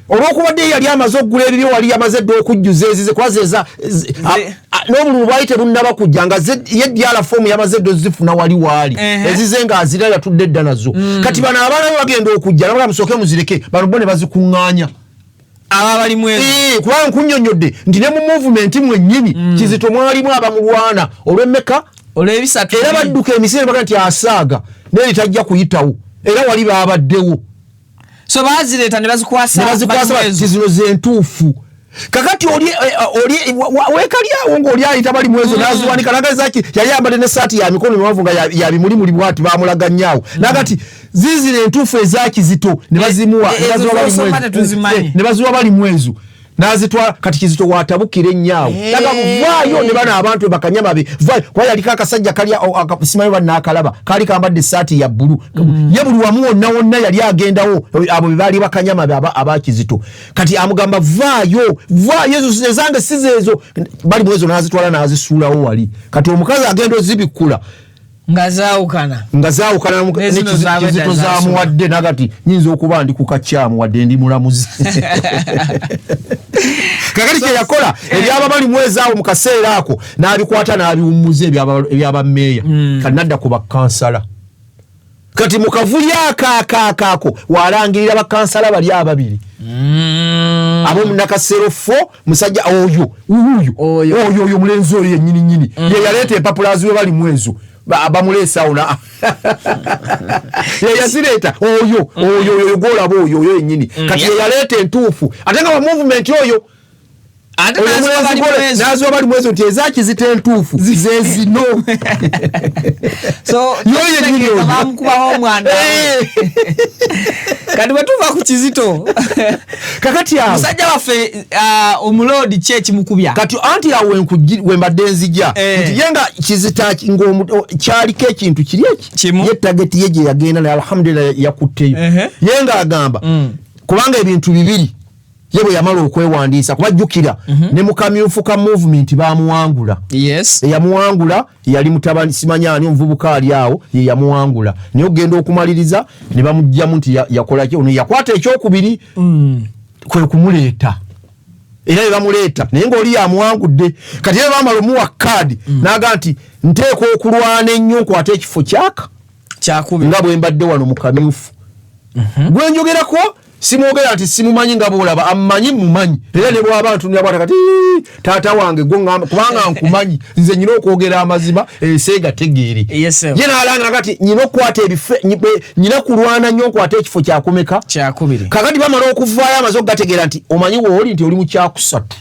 olw'okubadde yali amaze okugula ebibyo wali yamaze dde okujjuza ezize kuba n'obululu bwali tebunnaba kujja nga ye diala fomu yamaze dde ozifuna wali waali ezize ng'azira yatudde edda nazo kati bano abaana be bagenda okujja nabaga musooke muzireke bano bo ne bazikuŋŋaanya ababali mwezo kubanga nkunnyonnyodde nti ne mu movement mwennyini Kizito mwalimu abamulwana olw'emmeka olw'ebisatu era badduka emisinde baga nti asaaga naye tajja kuyitawo era wali baabaddewo so bazireeta ne bazikwasa zino zentuufu kakati wekalyawo ng'oli ayita bali mwezo naziwanika nagazaki yali ayambadde n'essaati ya mikono miwanvu nga ya bimulimuli bwati bamulaganyaawo nagati zizino entuufu eza Kizito ne bazimuwa ne baziwa bali mwezo nazitwala kati Kizito watabukira ennyawo naga vaayo ne bana abantu bakanyama be vaayo kwa yaliko akasajja kali simanyi bana akalaba kali kambadde essaati ya bbulu ye buli wamu wonna yali agendawo abo bali bakanyama be aba Kizito kati amugamba vaayo ezo ezange sizeezo bali mwezo nazitwala nazisuulawo wali kati omukazi agenda ozibikula ngazaawukana Kizito zaamuwadde nagati nyinza okuba ndi kukacyamu wadde ndi mulamuzi kakati kye yakola ebyaba bali mwezi awo mu kaseera ako n'abikwata n'abiwummuza ebyabammeeya kati nadda ku bakansala kati mu kavuyo akaako walangirira bakansala bali ababiri abo munakaserofo musajja oyo mulenzi oyo nyini ye yaleta empapula ziwe bali mwezo bamulesa ona ye yasireta oyo golabo oyo nyini kati ye yaleta entuufu atenga wa movement oyo ate nazo bali mwezo nti ezaki zitentuufu zezino so yoye nyini bamukubaho omwana kati batuva ku kizito kakati awo musajja waffe omulodi chechi mukubya kati anti awo wembadde nzija nti yenga kizita kyaliko ekintu kiri eki ye tageti ye gye yagenda naye alhamdulillah yakutteyo yenga agamba kubanga ebintu bibiri ye bwe yamala okwewandiisa kubajjukira ne mukamyufu ka movement bamuwangula eyamuwangula yali mutabani simanyani omuvubuka ali awo ye yamuwangula naye ogenda okumaliriza ne bamugjamu nti yakola ki ono yakwata ekyokubiri kwe kumuleeta era ne bamuleeta naye ng'oli yamuwangudde kati ye bamala omuwa kaadi n'aga nti nteeka okulwana ennyo nkwate ekifo kyakubiri nga bwe mbadde wano mu kamyufu gwe njogerako simwogera nti simumanyi nga boolaba amumanyi mumanyi era ne bw'abantu nabwata kati taata wange kubanga nkumanyi nze nyina okwogera amazima enseega tegeeri ye n'alanga kati nyina okukwata ebife nyina kulwana nnyo nkwata ekifo kyakumeka kakati bamala okuvaayo amaze okugategeera nti omanyi wooli nti oli mu kyakusatu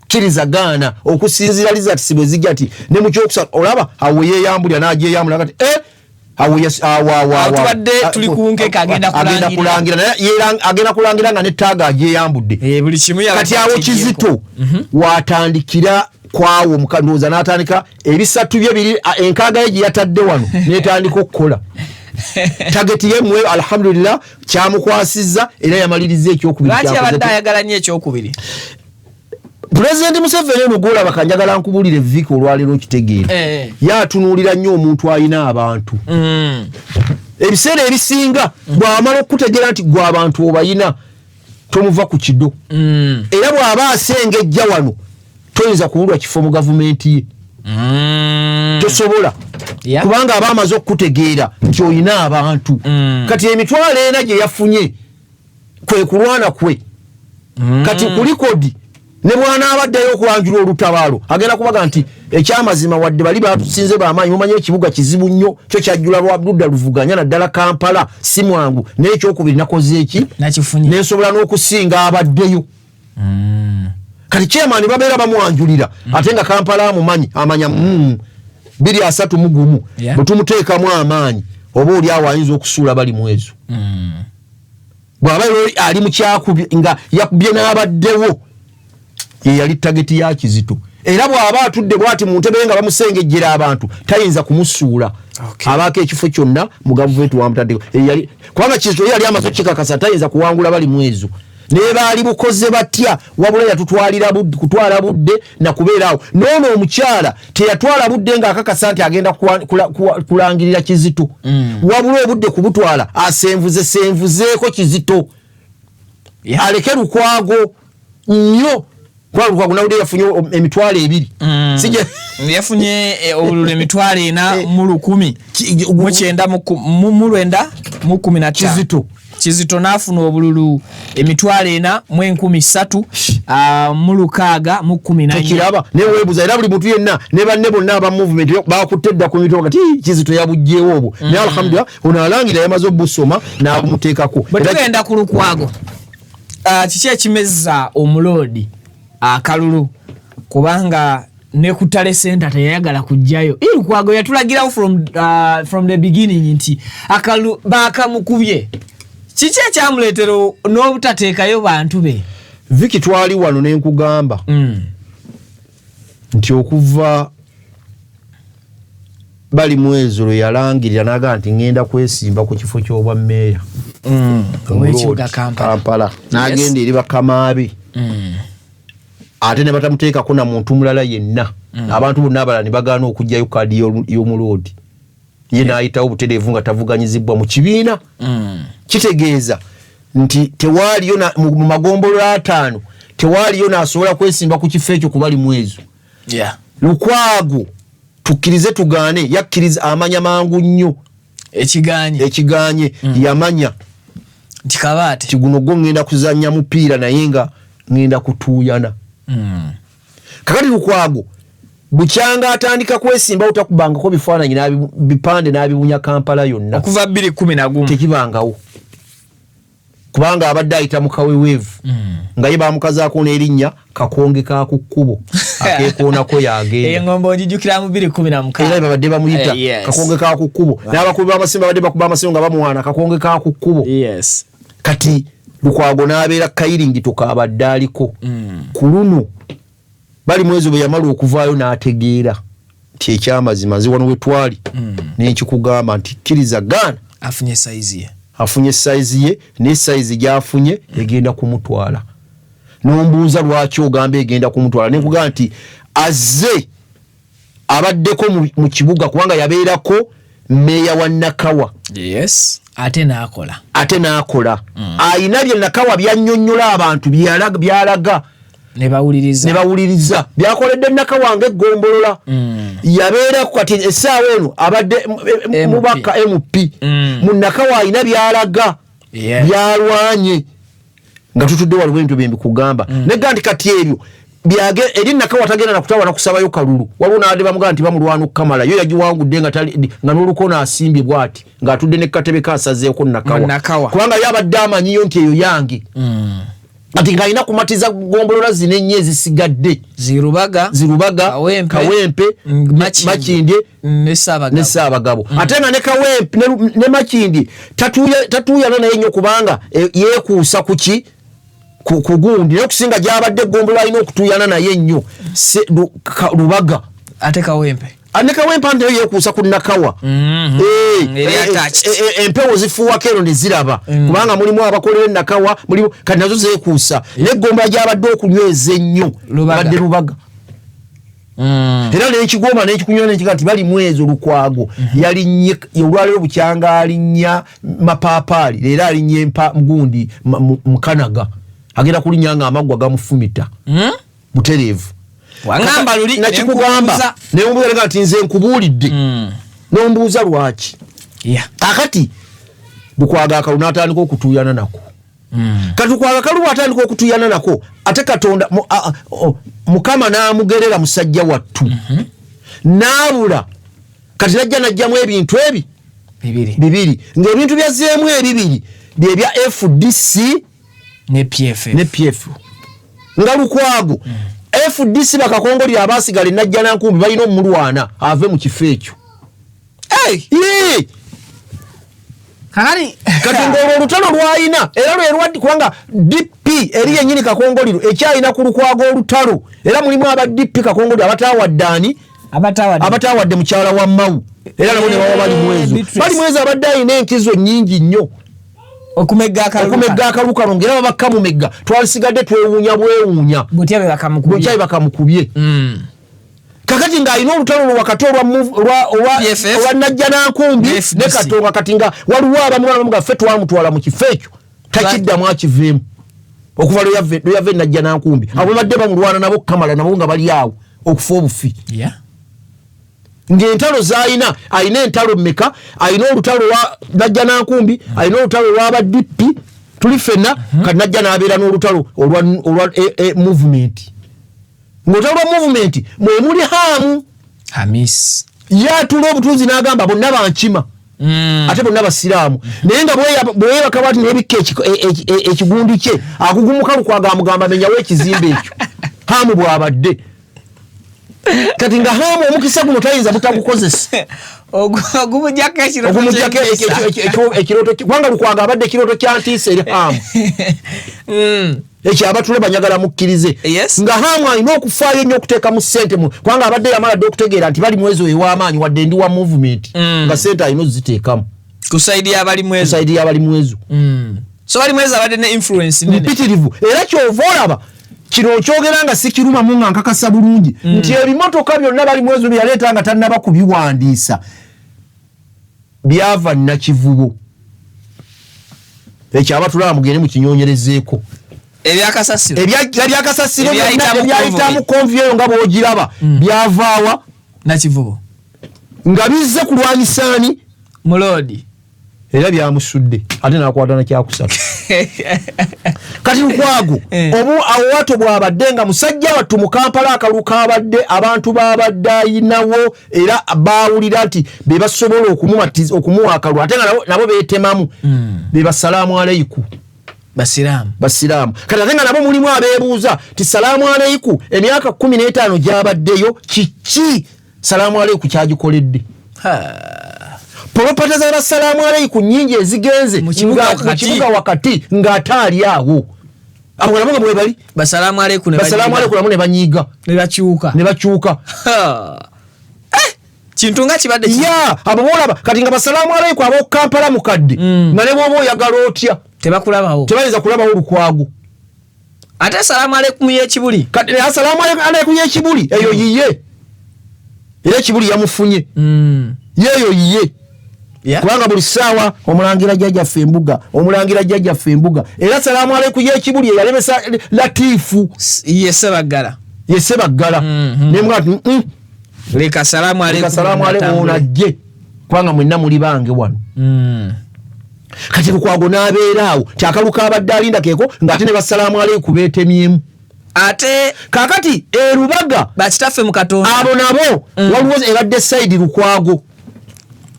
kkiriza gaana okusinziira lizati sibwe zijja nti ne mu kyokusatu olaba awo yeeyambulira n'agyeyambula kati tubadde tuli kunkeka agenda kulangira nga netaaga agyeyambudde kati awo kizito watandikira kwawo mukandooza n'atandika ebisatu bye biri enkaaga ye gye yatadde wano netandika okukola tageti yemwe alhamdulillah kyamukwasizza era yamaliriza ekyokubiri lwaki abadde ayagala nnyo ekyokubiri President Museveni n'ogola bakanjagala nkubulire viki olwalero kitegeera yatunuulira nnyo omuntu alina abantu ebiseera ebisinga bw'amala okutegeera nti gwe abantu obayina tomuva ku kido era bw'aba asengejja wano toyinza kuwulwa kifo mu gavumenti ye tosobola kubanga aba amaze okutegeera nti oyina abantu kati emitwalo ena gye yafunye kwe kulwana kwe kati kulikodi ne bwana abaddeyo okwanjula olutabaalo agenda kubaga nti ekyamazima wadde bali batusinze bamaanyi mumanyi ekibuga kizibu nnyo kyo kyajjula lwabdudda luvuganya naddala Kampala si mwangu n'ekyokubiri nakoze eki nensobola n'okusinga abaddeyo kati kyemaani babeera bamwanjulira ate nga Kampala amumanyi amanya 231 bwe tumuteekamu amaanyi oba oli awo ayinza okusuula bali mwezo bw'aba ali mu kyakubye nga yakubye n'abaddewo ye yali tageti ya Kizito era bw'aba atudde bw'ati mu ntebe nga bamusengejjera abantu tayinza kumusuula abaako ekifo kyonna mu gavumenti wamutaddeko kubanga Kizito yali amaze okikakasa tayinza kuwangula bali mwezo naye baali bukoze batya wabula kutwala budde na kubeeraawo noono omukyala teyatwala budde ng'akakasa nti agenda kulangirira Kizito wabula obudde kubutwala asenvuzeeko Kizito aleke lukwago nnyo kwa nawude yafunye emitwalo 2 yafunye obululu emitwalo 4 mu 10 mu 19 Kizito nafuna obululu emitwalo 4 mu 13 mu 6 mu 14 kiraba ne webuza era buli muntu yenna ne banne bonna aba movement bakutedda ku mitwe kati Kizito yabujjewo obwo ne alhamdulillah onalangira yamaze obusoma na kumuteekako bagenda ku lukwago kiki ekimezza omulodi akalulu kubanga ne kutale center teyagala kujjayo lukwago yatulagira from the beginning nti akalu bakamukubye kiki ekyamuleetera n'obutateekayo bantu be viki twali wano ne nkugamba nti okuva bali mwezo lwe yalangirira n'aga nti ngenda kwesimba ku kifo ky'obwa mmeeya ow'ekibuga Kampala n'agenda eri bakamaabi ate ne batamuteekako na muntu mulala yenna abantu bonna abalala ne bagaana okujjayo kaadi y'omuloodi ye n'ayitawo butereevu nga tavuganyizibwa mu kibiina kitegeeza nti tewaaliyo mu magombolola 5 tewaaliyo n'asobola kwesimba ku kifo ekyo kubali mwezo lukwago tukkirize tugaane yakkiriza amanya mangu nnyo ekiganye yamanya Tikabate tiguno go ngenda kuzanya mupiira naye nga ngenda kutuuyana. Kakati Lukwago bukyanga atandika kwesimba utakubangako bifaananyi bipande n'abibunya Kampala yonna okuva 2011 tekibangawo kubanga abadde ayita mu kaweweevu nga ye bamukazaako n'erinnya Kakonge ka ku kkubo akeekoonako yagenda engombo onjijukira mu 2016 era babadde bamuyita Kakonge ka ku kkubo n'abakubi b'amasimu babadde bakuba amasimu nga bamuwaana Kakonge ka ku kkubo. Kati Lukwago n'abeera kayiringito kaabadde aliko ku luno bali mwezi bwe yamala okuvaayo n'ategeera nti ekyamazima nze wano we twali n'enkikugamba nti kkiriza gaana afunye saizi ye ne saizi gy'afunye egenda kumutwala. N'ombuuza lwaki ogamba egenda kumutwala ne nkugamba nti azze abaddeko mu kibuga kubanga yabeerako mmeeya wa Nakawa. ate n'akola ayina bye Nakawa byannyonnyola abantu byalaga ne bawuliriza byakoledde Nakawa ng'eggombolola yabeerako kati essaawa eno abadde mubaka MP mu Nakawa ayina byalaga byalwanye nga tutudde waliwo ebintu bye mbikugamba negga nti kati ebyo byage eri Nakawa tagenda nakutawa nakusabayo kalulu waliwo n'abadde bamugamba nti bamulwana okukamala yo yagiwangudde nga n'olukono asimbye bw'ati ng'atudde ne katebe kasazeeko Nakawa kubanga yabadde amanyiyo nti eyo yange ati ng'alina kumatiza gombolola zino ennya ezisigadde Zirubaga Kawempe Makindye ne Ssaabagabo ate nga ne Kawempe ne Makindye tatuuyana naye nnyo kubanga yeekuusa kuki ku gundi n'okusinga gy'abadde gombolola alina okutuuyana naye nnyo Lubaga ate Kawempe ante yeekuusa ku Nakawa empewo zifuuwako eno ne ziraba kubanga mulimu abakolera Nakawa kati nazo zeekuusa n'eggombolola gy'abadde okunyweza ennyo badde Lubaga era n'ekigoma n'ekikunywa n'ekiga nti bali mwezi Lukwago yalinnye olwaleero bukyanga alinnya Mapaapaali leero alinnye Gundi Mukanaga agenda kulinnya nga amaggwa gamufumita butereevu wangamba luli nakikugamba neombuuza nti nze nkubuulidde nombuuza lwaki akati Lukwago akalu n'atandika okutuuyana nako kati Lukwago akalu atandika okutuuyana nako ate Katonda Mukama n'amugerera musajja wattu n'abula kati najjamu ebintu ebi bibiri ng'ebintu byazzeemu ebibiri bye bya FDC ne PF nga Lukwago FDC bakakongoli abasigala Najjanankumbi balina omulwana ave mu kifo ekyo kati ng'olutalo lwayina era lwerwaddi kubanga DP eri yennyini kakongoliro ekyalina ku Lukwago olutalo era mulimu aba DP kakongoliro abataawadde abataawadde mukyala wa Mawu era nabo ne baba bali mwezi abadde alina enkizo nnyingi nnyo okumegga akalu kalongera babakka mumegga twalisigadde twewuunya bwewuunya butyabe bakamukubye kakati ng'alina olutalo wakati olwa Najjanankumbi ne Katonga kati nga waliwo abamu nga ffe twamutwala mu kifo ekyo takiddamu akiveemu okuva lwe yava Najjanankumbi abo badde bamulwana nabo Kamala nabo nga bali awo okufa obufi ng'entalo z'alina alina entalo mmeka alina olutalo lwa Najjanankumbi alina olutalo lw'aba DP tuli ffenna kati najja n'abeera n'olutalo olwa movement ng'olutalo lwa movement mwe muli Hamis yatula obutunzi n'agamba bonna bankima ate bonna basiraamu naye nga bweyebaka bwati n'ebikka ekigundi kye akugumuka Lukwago amugamba menyawo ekizimbe ekyo Hamu bw'abadde kati nga Hamu omukisa guno tayinza butagukozesa ogumugyako ekirooto kubanga Lukwago abadde ekirooto kya ntiisa eri Hamu ekyo abatule banyagala mukkirize nga Hamu alina okufaayo ennyo okuteekamu ssente kubanga abadde yamala dde okutegeera nti bali mwezi oyo ew'amaanyi wadde ndi wa movement nga ssente alina oziteekamu kusaidi y'abali mwezi so bali mwezi abadde ne influence nene mpitirivu era kyova olaba kino kyogera nga si kirumamu nga nkakasa bulungi nti ebimotoka byonna bali mwezi byaleeta nga tannaba kubiwandiisa byava Nakivubo ekyo abatulaba mugende mukinyonyerezeeko ebyakasasiro ebyayitamu konvyeyo nga bwogiraba byavaawa Nakivubo nga bizze kulwanyisaani Mulodi era byamusudde ate n'akwata na kyakusatu kati Lukwago obu awato bwabadde nga musajja wattu mu Kampala akaluka abadde abantu babadde ayinawo era baawulira nti be basobola okumuwa akalulu ate nga nabo beetemamu be basalaamu aleiku basiraamu kati ate nga nabo mulimu abeebuuza ti salaamu aleiku emyaka 15 gyabaddeyo kiki salaamu aleiku kyagikoledde Propata za salamu aleiku nyingi ezigenze mu kibuga wakati ng'ate ali awo abo nabo mwe bali basalamu aleiku ne banyiga ne bakyuka kintu nga kibadde abo bolaba kati nga basalamu aleiku abo Kampala mukadde nga ne bwoba oyagala otya tebakulabawo tebayinza kulabawo Lukwago ate salamu aleikum y'ekibuli kati salamu aleikum y'ekibuli eyo yiye era ekibuli yamufunye yeyo yiye kubanga buli ssaawa omulangira jjajjaffe embuga era salaamu aleikum y'ekibuli eyalemesa Latifu yesebaggala nemwa leka salaamu aleikum onajje kubanga mwenna muli bange wano kati Lukwago n'abeeraawo kyakaluka abadde alinda keeko ng'ate ne basalaamu aleikum beetemyemu ate kakati Lubaga bakitaffe mu Katonda abo nabo waliwo ebadde Saidi Lukwago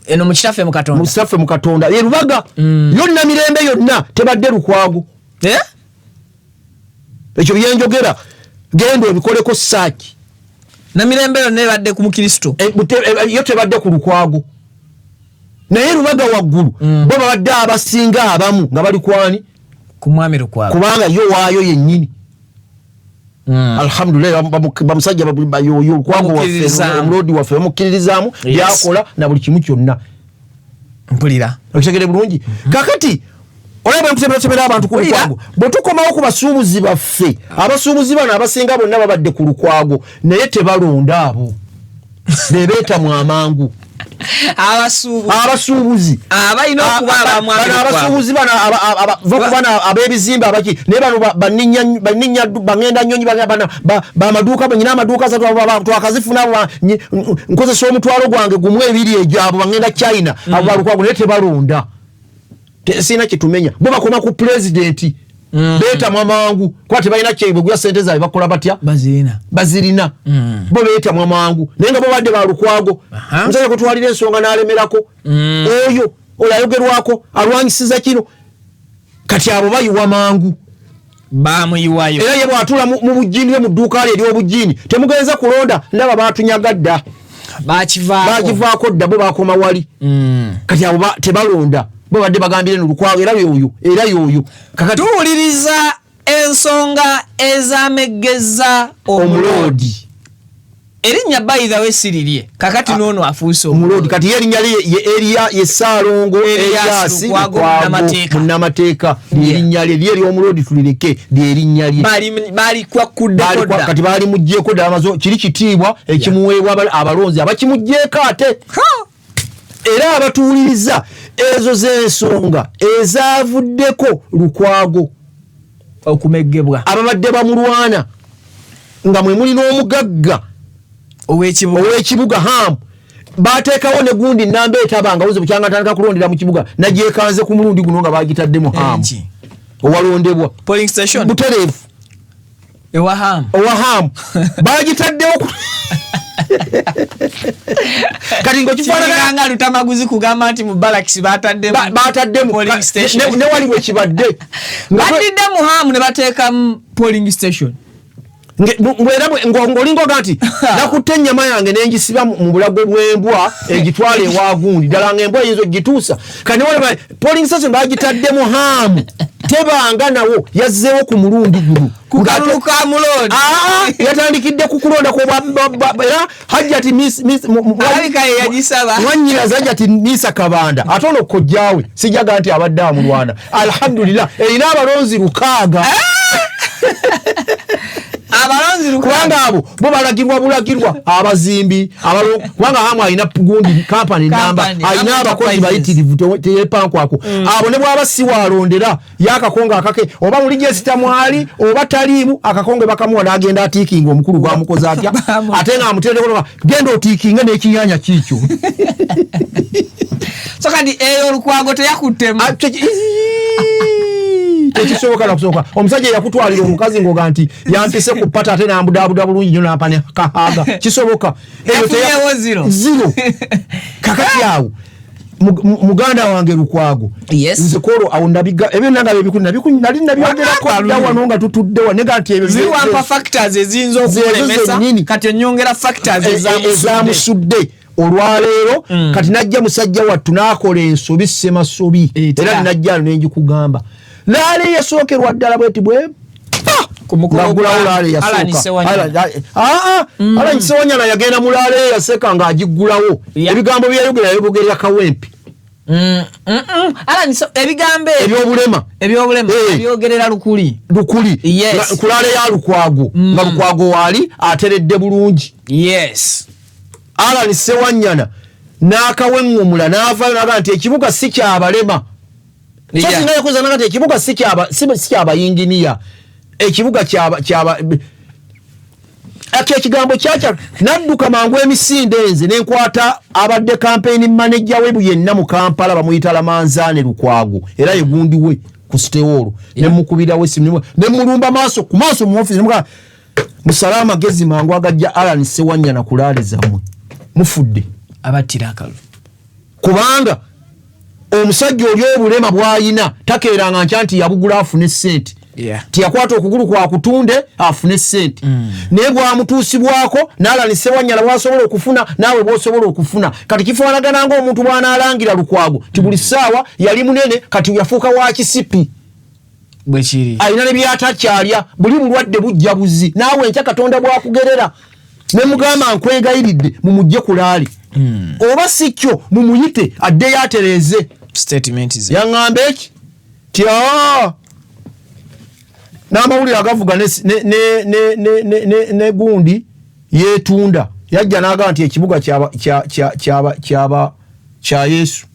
eno mukitaffe mu Katonda Lubaga yonna mirembe yonna tebadde Lukwago ekyo byenjogera genda ebikoleko saaki na mirembe yonna ebadde ku mukristo yo tebadde ku Lukwago naye Lubaga waggulu bo babadde abasinga abamu nga bali kwani ku mwami Lukwago kubanga yo waayo yennyini alhamdulillah bamusajja bayoyo Lukwago waffe omulodi waffe bamukkiririzaamu byakola na buli kimu kyonna mpulira okitegere bulungi kakati olaba nkutemera abantu ku Lukwago bwe tukomawo ku basuubuzi baffe abasuubuzi bano abasinga bonna babadde ku Lukwago naye tebalonda abo bebeeta mu amangu abasuubuzi abalina okuba abasuubuzi bano vakubana ab'ebizimbe abaki naye bano banninya bagenda nnyonyi bamaduuka nyina amaduuka twakazifuna nkozesa omutwalo gwange gumu ebiri egyo abo bagenda China abo balukwago naye tebalonda sina kitumenya bo bakoma ku pulezidenti beeta mwamangu kwa tebalina kyebwe gwa sente zaabwe bakola batya bazirina bo beeta mwamangu naye nga bo badde ba Lukwago musajja kutwalira ensonga n'alemerako oyo olayogerwako alwanyisiza kino kati abo bayiwa mangu bamuyiwayo era ye bwatula mu bujjini mu dduuka lye ery'obujjini temugenza kulonda ndaba batunyagadda bakivaako dda bo bakoma wali kati abo tebalonda bo badde bagambire no Lukwago era yoyo kakati tuwuliriza ensonga ezamegeza omulodi erinnya by the way sirirye kakati nono afuuse omulodi kati erinnya ye Elia ye Saalongo Elias Munnamateeka erinnya lye omulodi tulireke erinnya lye bali kwakudde kati bali mujjeeko ddala amazo kiri kitiibwa ekimuweebwa abalonzi abakimujjeeko ate era abatuuliriza ezo z'ensonga ezaavuddeko Lukwago okumegebwa ababadde bamulwana nga mwe muli n'omugagga ow'ekibuga Hamu bateekawo ne gundi namba etabanga wuze bukyanga atandika kulondera mu kibuga nagyekanze ku mulundi guno nga bagitaddemu Hamu owalondebwa polling station butereevu owa Hamu bagitaddewo kati ngokifaananga Lutamaguzi kugamba nti mu Balakisi bataddemu polling station ne waliwo ekibadde badidde mu Hamu ne bateeka polling station ng'olingoga nti nakutte ennyama yange nenjisiba mu bulago bw'embwa egitwala ewagundi ddala ng'embwa eyinza okugituusa kati walaba polling station bagitaddemu Hamu tebanga nawo yazzeewo ku mulundi guno kukalulu ka mulodi yatandikidde kukulonda era Hajjati mwanyiraza Hajjati Misa Kabanda ate ono kojjaawe sijaga nti abadde amulwana alhamdulillah erina abalonzi 6 kubanga abo bo balagirwa abazimbi kubanga Hamu alina gundi kampani namba alina abakozi bayitirivu teyepankwako abo ne bwaba siwalondera yakakonga akake oba muli jesita mwali oba taliimu akakonge bakamuwa n'agenda atiikinga omukulu gwamukoze atya ate nga amuteerekonoga genda otiikinga n'ekinyanya kiikyo so kati eyo Lukwago teyakuttemu Tekisoboka na kusoboka. Omusajja yakutwalira omukazi ngoga nti yampise ku pata ate nambudabuda bulungi nnyo n'apanya kahaga. Kisoboka. Eyo zero. Kakati awo. Muganda wange Lukwago. Yes. Nze kolo awo ndabiga ebyo nanga nali nabyogerako ddawa nonga tutuddewa nega nti ebyo ziwampa factors ezinzo okulemesa kati onyongera factors ezamusudde olwaleero kati najja musajja wattu n'akola ensobi semasobi era najja nenji kugamba laali yasookerwa ddala bweti bwe Alan Sewanyana yagenda mulale yaseka nga agiggulawo ebigambo byayogera yabogerera Kawempe ebigambo ebyobulema ebyogerera Lukuli kulale ya Lukwago nga Lukwago wali ateredde bulungi. Yes. Alan Sewanyana n'akawengumula n'avaayo n'agamba nti ekibuga si kyabalema. So singa yakoza n'agamba nti ekibuga si kyabayinginiya. Ekibuga kyaba ekigambo kyacha nadduka mangu emisinde enze nenkwata abadde campaign manager webu yenna mu Kampala bamuyita Lamanzane Lukwago era yegundi we ku Stewolo nemukubira we simu nemulumba maaso ku maaso mu office nemuka musalama gezi mangu agajja Alan Sewanyana kulale zamwe mufudde abatira akalu kubanga omusajja oli obulema bwayina takeeranga nti yabugula afune sente. Tiyakwata okugulu kwa kutunde afune sente. Naye bwamutuusibwako n'Alan Sewanyana bwasobola okufuna naawe bw'osobola okufuna. Kati kifaanagana ng'omuntu bw'anaalangira Lukwago ti buli ssaawa yali munene kati yafuuka wa kisipi. Bwekiri. Alina ne byatakyalya buli bulwadde bujja buzi. Naawe enkya Katonda bwakugerera. Ne mugamba nkwegayiridde mumujje kulaali. Oba si kyo mumuyite adde yatereeze. Statement ze. Yaŋŋamba eki? N'amawulire agavuga ne gundi yeetunda yajja n'agamba nti ekibuga kya Yesu.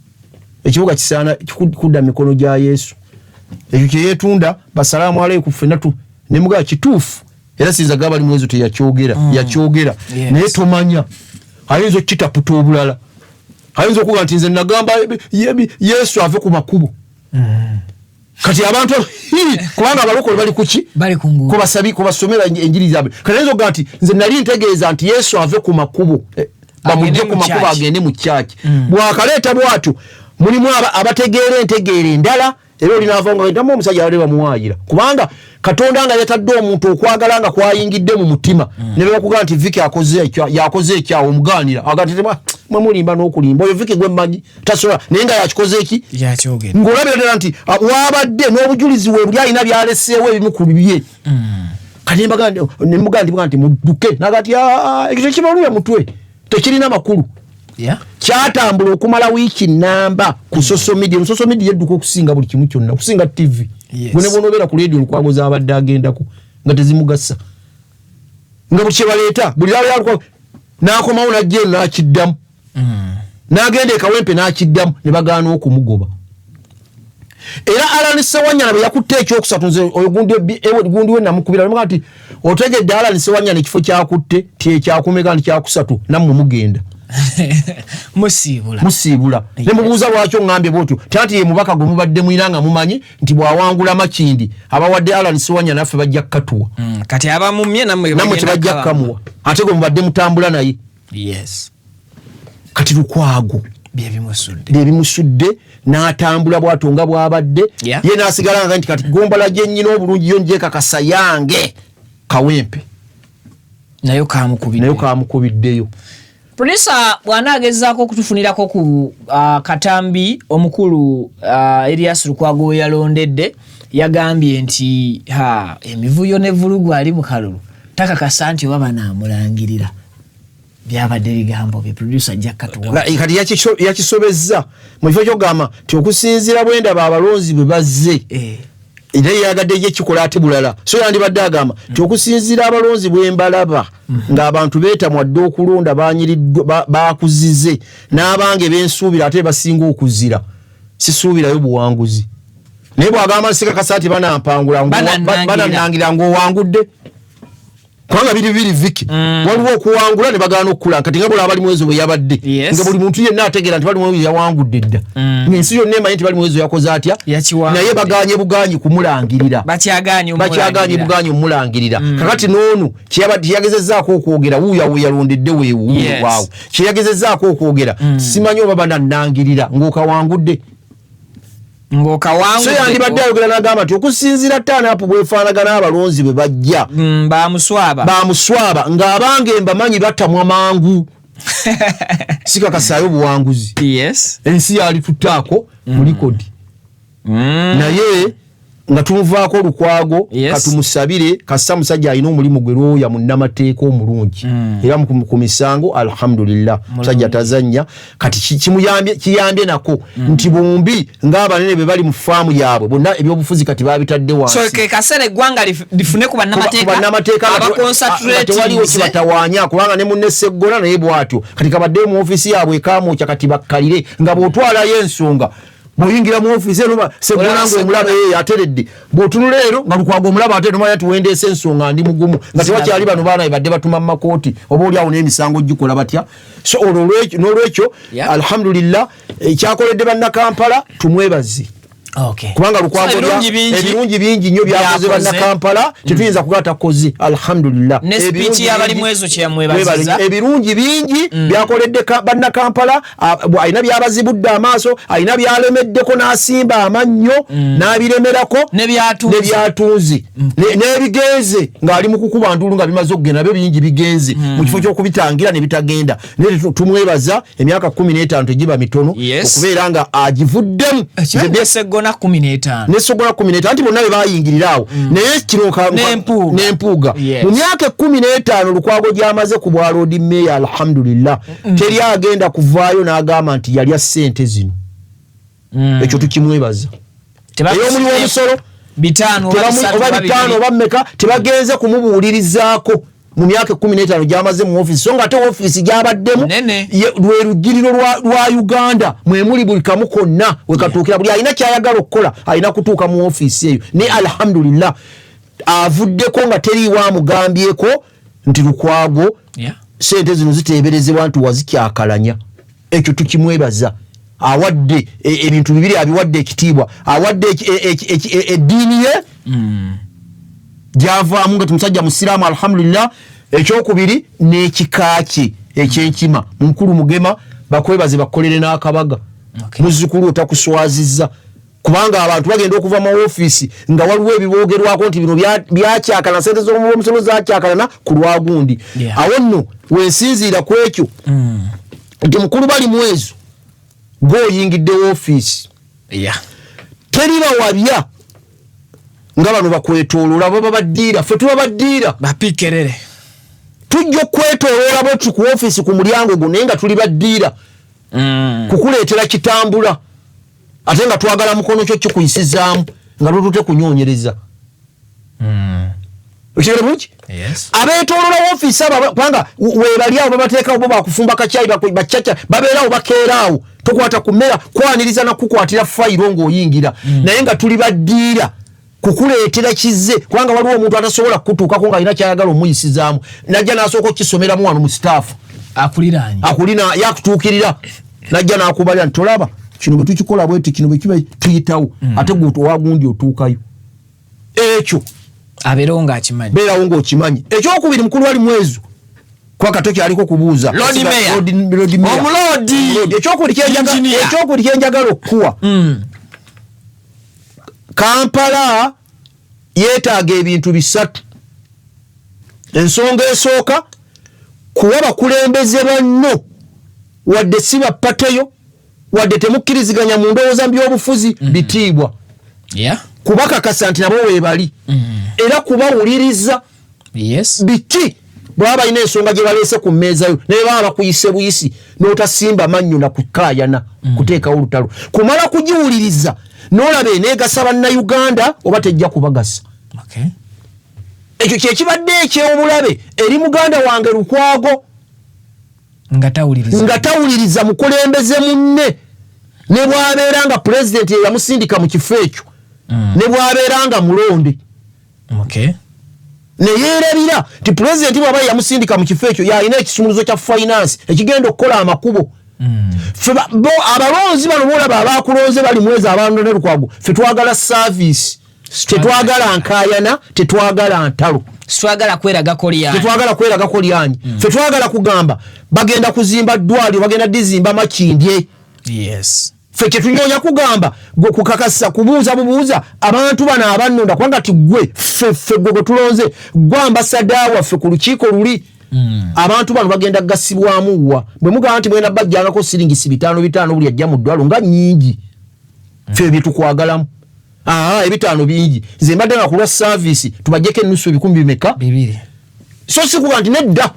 Ekibuga kisaana kudda mikono gya Yesu. Ekyo kye yeetunda basalaamu aleikum ffenna ne mugamba kituufu era sinza gaba ali mwezo yakyogera naye tomanya ayinza okitaputa obulala ayinza okuga nti nze nagamba Yesu ave ku makubo. Kati abantu kubanga abalokole bali kuki kubasabi kubasomera enjiri zaabwe kati ezo gati nze nali ntegeeza nti Yesu ave ku makubo bamujje ku makubo agende mu kyaki bwakaleeta bwatu mulimu abategeera entegeera endala era olinaava nga ntamu omusajja yali bamuwaayira kubanga Katonda nga yatadde omuntu okwagala nga kwayingidde mu mutima ne bakugamba nti Viki yakoze ekyawo omugaanira agatema mwe mulimba n'okulimba oyo Viki gwe mmanyi tasobola naye nga yakikoze eki yakyogera ng'olabira ddala nti wabadde n'obujulizi we buli alina byaleseewo ebimu ku bibye kati ne mugamba nti mudduke nagati ekyo kibalulya mutwe tekirina makulu kyatambula okumala wiiki namba ku social media edduka okusinga buli kimu kyonna okusinga TV gwe bonobeera ku radio Lukwago z'abadde agendako nga tezimugasa nga buli kyebaleeta buli lalo n'akomawo najja eno n'akiddamu n'agenda e Kawempe n'akiddamu ne bagaana okumugoba era Alan Sewanyana bwe yakutte ekyokusatu nze oyo gundi we namukubira namuga nti otegedde Alan Sewanyana ekifo kyakutte ekyakumeka nti kyakusatu nammwe mugenda musiibula ne mubuuza lwaki oŋŋambye bwotyo tanti ye mubaka gwe mubadde mwina nga mumanyi nti bw'awangula Makindi abawadde Alan Sewanyana naffe bajja kukatuwa kati abamumye nammwe tebajja kukamuwa ate gwe mubadde mutambula naye kati Lukwago byebimusudde n'atambula bw'atonga bw'abadde ye n'asigala nga nti kati gombala gye nnyina obulungi yo njekakasa yange Kawempe nayo kamukubiddeyo. Producer bw'anaagezaako okutufunirako ku katambi omukulu Elias Lukwago yalondedde yagambye nti emivuyo n'evulugu ali mu kalulu takakasa nti oba banaamulangirira byabadde bigambo bye producer Jakatuwa kati yakisobezza mu kifo ky'ogamba nti okusinziira bwendaba abalonzi bwe bazze era yagadde ye kikola ate bulala so yandibadde agamba nti okusinziira abalonzi bwembalaba ng'abantu beetamwadde okulonda banyiriddwa bakuzize n'abange bensuubira ate basinga okuzira sisuubirayo buwanguzi naye bw'agamba nsikakasa ati banampangula bananangira ng'owangudde Kwanga biri viki waliwo okuwangula ne bagana okula kati ngabula abali mwezo bwe yabadde nga buli muntu yenna ategera nti bali mwezo yawangudde dda nsi yonna emanyi nti bali mwezo yakoze atya naye baganye buganyi kumulangirira bakyaganye buganyi omulangirira kakati n'onu kyeyagezezzaako okwogera wuuyo yalondedde weewu waawo kyeyagezezzaako okwogera simanyi oba banannangirira ng'okawangudde so yandibadde ayogera n'agamba nti okusinziira ttaanaapu bwefaanagana abalonzi bwe bajja bamuswaba ng'abanga embamanyi battamwa mangu sikakasaayo buwanguzi ensi yali tuttaako mu likodi naye nga tumuvaako olukwago katumusabire kassa musajja alina omulimu gwe lwoya munnamateeka omulungi era ku misango alhamdulillah musajja tazannya kati kiyambye nako nti bombi ng'abanene be bali mu faamu yaabwe bonna ebyobufuzi kati babitadde wansi lifune ku bannamateeka tewaliwo kibatawaanya kubanga ne munne Sseggona naye bw'atyo kati kabadde mu ofiisi yaabwe ekaamukya kati bakkalire nga bw'otwalayo ensonga bw'oyingira mu ofiisi eno Sseggona ng'omulaba ateredde bw'otunula ero nga Lukwago omulaba ateredde manya tuwendeese ensonga ndi mugumu nga tewakyali bano baana badde batuma mu makooti oba oliawo n'emisango gikola batya so n'olwekyo alhamdulillah ekyakoledde bannakampala tumwebaze kubanga Lukwago ebirungi bingi nnyo byakoze bannakampala tetuyinza kugaa takoze alhamdulillah ebirungi bingi byakoledde bannakampala alina byabazibudde amaaso alina byalemeddeko n'asimba amannyo n'abiremerako nebyatunzi n'ebigenze ng'ali mu kukuba ndulu nga bimaze okugenda byo bingi bigenze mu kifo ky'okubitangira ne bitagenda naye tumwebaza emyaka 15 tegiba mitono okubeera nga agivuddemu Sseggona 15 anti bonna be bayingirirawo naye kino n'empuuga mu myaka 15 Lukwago gy'amaze ku bwa road mayor alhamdulillah teri agenda kuvaayo n'agamba nti yalya ssente zino ekyo tukimwebaza ey'omulimu omusolo oba bitaano oba mmeka tebagenze kumubuulirizaako mu myaka 15 gy'amaze mu ofiisi so nga ate ofiisi gy'abaddemu lwe lugiriro lwa Uganda mwe muli buli kamu konna wekatuukira buli alina kyayagala okukola alina kutuuka mu ofiisi eyo ne alhamdulillah avuddeko nga teriiwo amugambyeko nti Lukwago sente zino ziteeberezebwa nti wazikyakalanya ekyo tukimwebaza awadde ebintu bibiri abiwadde ekitiibwa awadde eddiini ye gyavaamu nga tumusajja musiraamu alhamdulillah ekyokubiri n'ekika kye ekyenkima Mukulu Mugema bakwebaze bakolere n'akabaga muzzukulu otakuswazizza kubanga abantu bagenda okuva mu ofiisi nga waliwo ebiboogerwako nti bino byakyakana sente z'omusolo zakyakalana ku lwagundi awo nno wensinziira ku ekyo nti mukulu bali mwezo ng'oyingidde ofiisi teriba wabya nga bano bakwetoolola baba baddiira ffe tuba baddiira bapikerere tujja okwetoolola bwetu ku ofiisi ku mulyango gwo naye nga tuli baddiira kukuleetera kitambula ate nga twagala mukono kyo kikuyisizaamu nga lutute kunyoonyereza okigere bulungi abeetoolola ofiisi kubanga webali awo babateekawo bo bakufumba kacyayi bacaca babeerawo bakeeraawo tokwata ku mmera kwaniriza nakukwatira fayiro ng'oyingira naye nga tuli baddiira kukuleetera kizze kubanga waliwo omuntu atasobola kutuukako ng'alina kyayagala omuyisizaamu najja n'asooka okukisomeramu wano mu sitaafu akulina yakutuukirira najja n'akubalira nti tolaba kino bwe tukikola bweti kino bwe kiba tuyitawo ate gwe wagundi otuukayo ekyo abeerawo ng'akimanyi beerawo ng'okimanyi ekyokubiri mukulu wali mwezo kuba katoki aliko kubuuza omuloodi ekyokubiri kyenjagala okukuwa Kampala yeetaaga ebintu bisatu ensonga esooka kuwa bakulembeze banno wadde si bapateyo wadde temukkiriziganya mu ndowooza by'obufuzi bitiibwa kubakakasa nti nabo weebali era kubawuliriza biki bwaba balina ensonga gye baleese ku mmeeza yo naye baba bakuyise buyisi n'otasimba mannyo na kukaayana kuteekawo olutalo kumala kugiwuliriza n'olaba eneegasa bannayuganda oba tejja kubagasa ekyo kyekibadde eky'obulabe eri muganda wange Lukwago nga tawuliriza mukulembeze munne ne bw'abeera nga pulezidenti ye yamusindika mu kifo ekyo ne bw'abeera nga mulonde ne yeerabira ti president bw'aba yamusindika mu kifo ekyo yalina ekisumuluzo kya finance ekigenda okukola amakubo bo abalonzi bano boolaba abakulonze bali mwezi abantu ne Lukwago ffe twagala service tetwagala nkayana tetwagala ntalo twagala kweragako lyanyi ffe twagala kugamba bagenda kuzimba ddwaliro bagenda dizimba makindye yes ffe tetunyonya kugamba gwe kukakasa kubuuza bubuuza abantu bano abannonda kubanga ti gwe ffe gwe tulonze gwe ambasada waffe ku lukiiko luli abantu bano bagenda gasibwamu wa bwe mugamba nti mwena bajjangako siringisi 5 buli ajja mu ddwaliro nga nnyingi ffe byetukwagalamu ebitaano bingi nze mbadde nga kulwa service tubajjeko ennusu 200 so si kuba nti nedda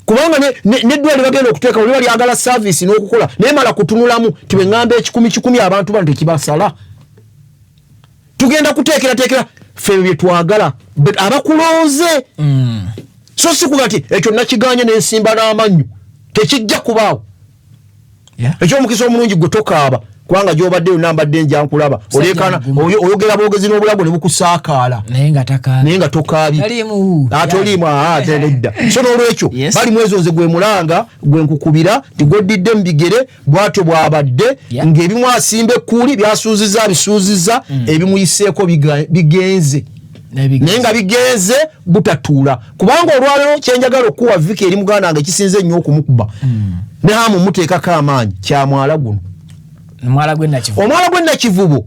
kubanga neddwaliro bagenda okuteeka oli balyagala service n'okukola naye mala kutunulamu tibwe ŋŋamba 10 abantu bano tekibasala tugenda kuteekerateekera ffe bye twagala abakulonze so si kuba nti ekyo nakiganye n'ensimba n'amannyo tekijja kubaawo ekyomukisa omulungi gwe tokaaba kubanga gy'obaddeyo nambadde njankulaba olekana oyogera bwogezi n'obulago ne bukusaakaala naye nga tokaabye atoliimu nedda so n'olwekyo bali mwezo nze gwe mulanga gwe nkukubira tigoddidde mu bigere bw'atyo bw'abadde ng'ebimu asimba ekkuuli byasuuziza bisuuziza ebimuyiseeko bigenze naye nga bigenze butatuula kubanga olwaleero kyenjagala okuwa viki eri muganda nga ekisinze ennyo okumukuba ne hamu muteekako amaanyi kyamwala guno omwala gwe Nakivubo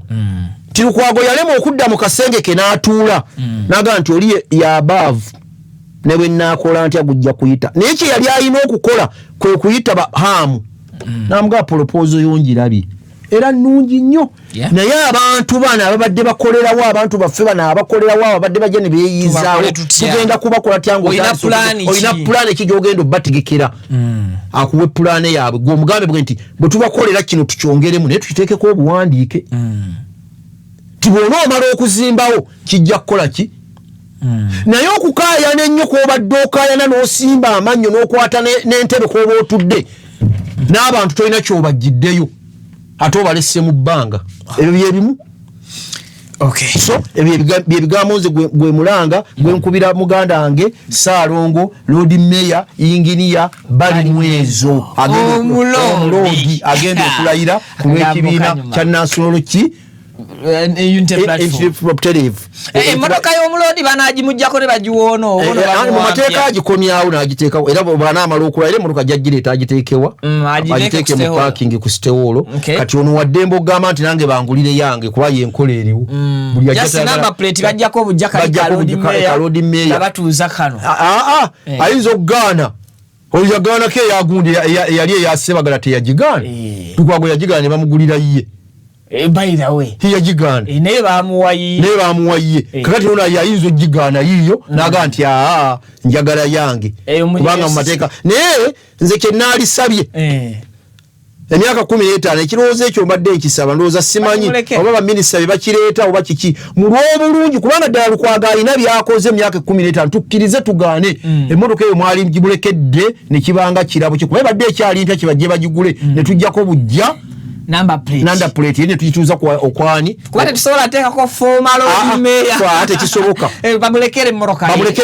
ti Lukwago yalema okudda mu kasengeke n'atuula naga nti oli yabaavu ne bwe naakola ntya gujja kuyita naye kye yali alina okukola kwe kuyita hamu namugaa polopozo yongirabye era nnungi nnyo naye abantu bana ababadde bakolerawo abantu baffe bana abakolerawo ababadde bajja ne beeyizaawo tugenda kubakola tyango olina pulaani ki gy'ogenda obbategekera akuwe pulaani yaabwe gwe omugambe bwe nti bwe tubakolera kino tukyongeremu naye tukiteekeko obuwandiike ti bw'ona omala okuzimbawo kijja kukola ki naye okukaayana ennyo kw'obadde okaayana n'osimba amannyo n'okwata n'entebe kw'oba otudde n'abantu tolina ky'obajjiddeyo ate obalesse mu bbanga ebyo byebimu so ebyo byebigambo nze gwe mulanga gwe nkubira muganda wange Ssaalongo Lord Mayor Inginiya bali mwezo omulodi agenda okulayira ku lw'ekibiina kya National emmotoka y'omulodi banagimujjako ne bagiwoono mu mateeka agikomyawo n'agiteekawo era bw'anaamala okulayira emmotoka gyaggireeta agiteekewa agiteeke mu parking ku sitewolo kati ono waddembe ogamba nti nange bangulire yange kuba yenkola eriwo bajjako Lord Mayor batuuza kano ayinza okugaana oyo yagaanako eyagundi eyali eyasebagala teyagigaana Lukwago yagigaana ne bamugulira ye by the way yagigaana naye bamuwayiye kakati ono yayinza ogigaana yiyo naga nti njagala yange kubanga mu mateeka naye nze kye naalisabye emyaka 15 ekirowoozo ekyo mbadde nkisaba ndowooza simanyi oba baminisita bye bakireeta oba kiki mu lw'obulungi kubanga ddala Lukwago alina byakoze emyaka 15 tukkirize tugaane emmotoka eyo mwali gimulekedde ne kibanga kirabo kye kuba ebadde ekyali mpya kibajje bagigule ne tujjako bujja number plate yene tuyituuza okwani kuba tetusobola teekako formal Mayor ate kisoboka bamulekere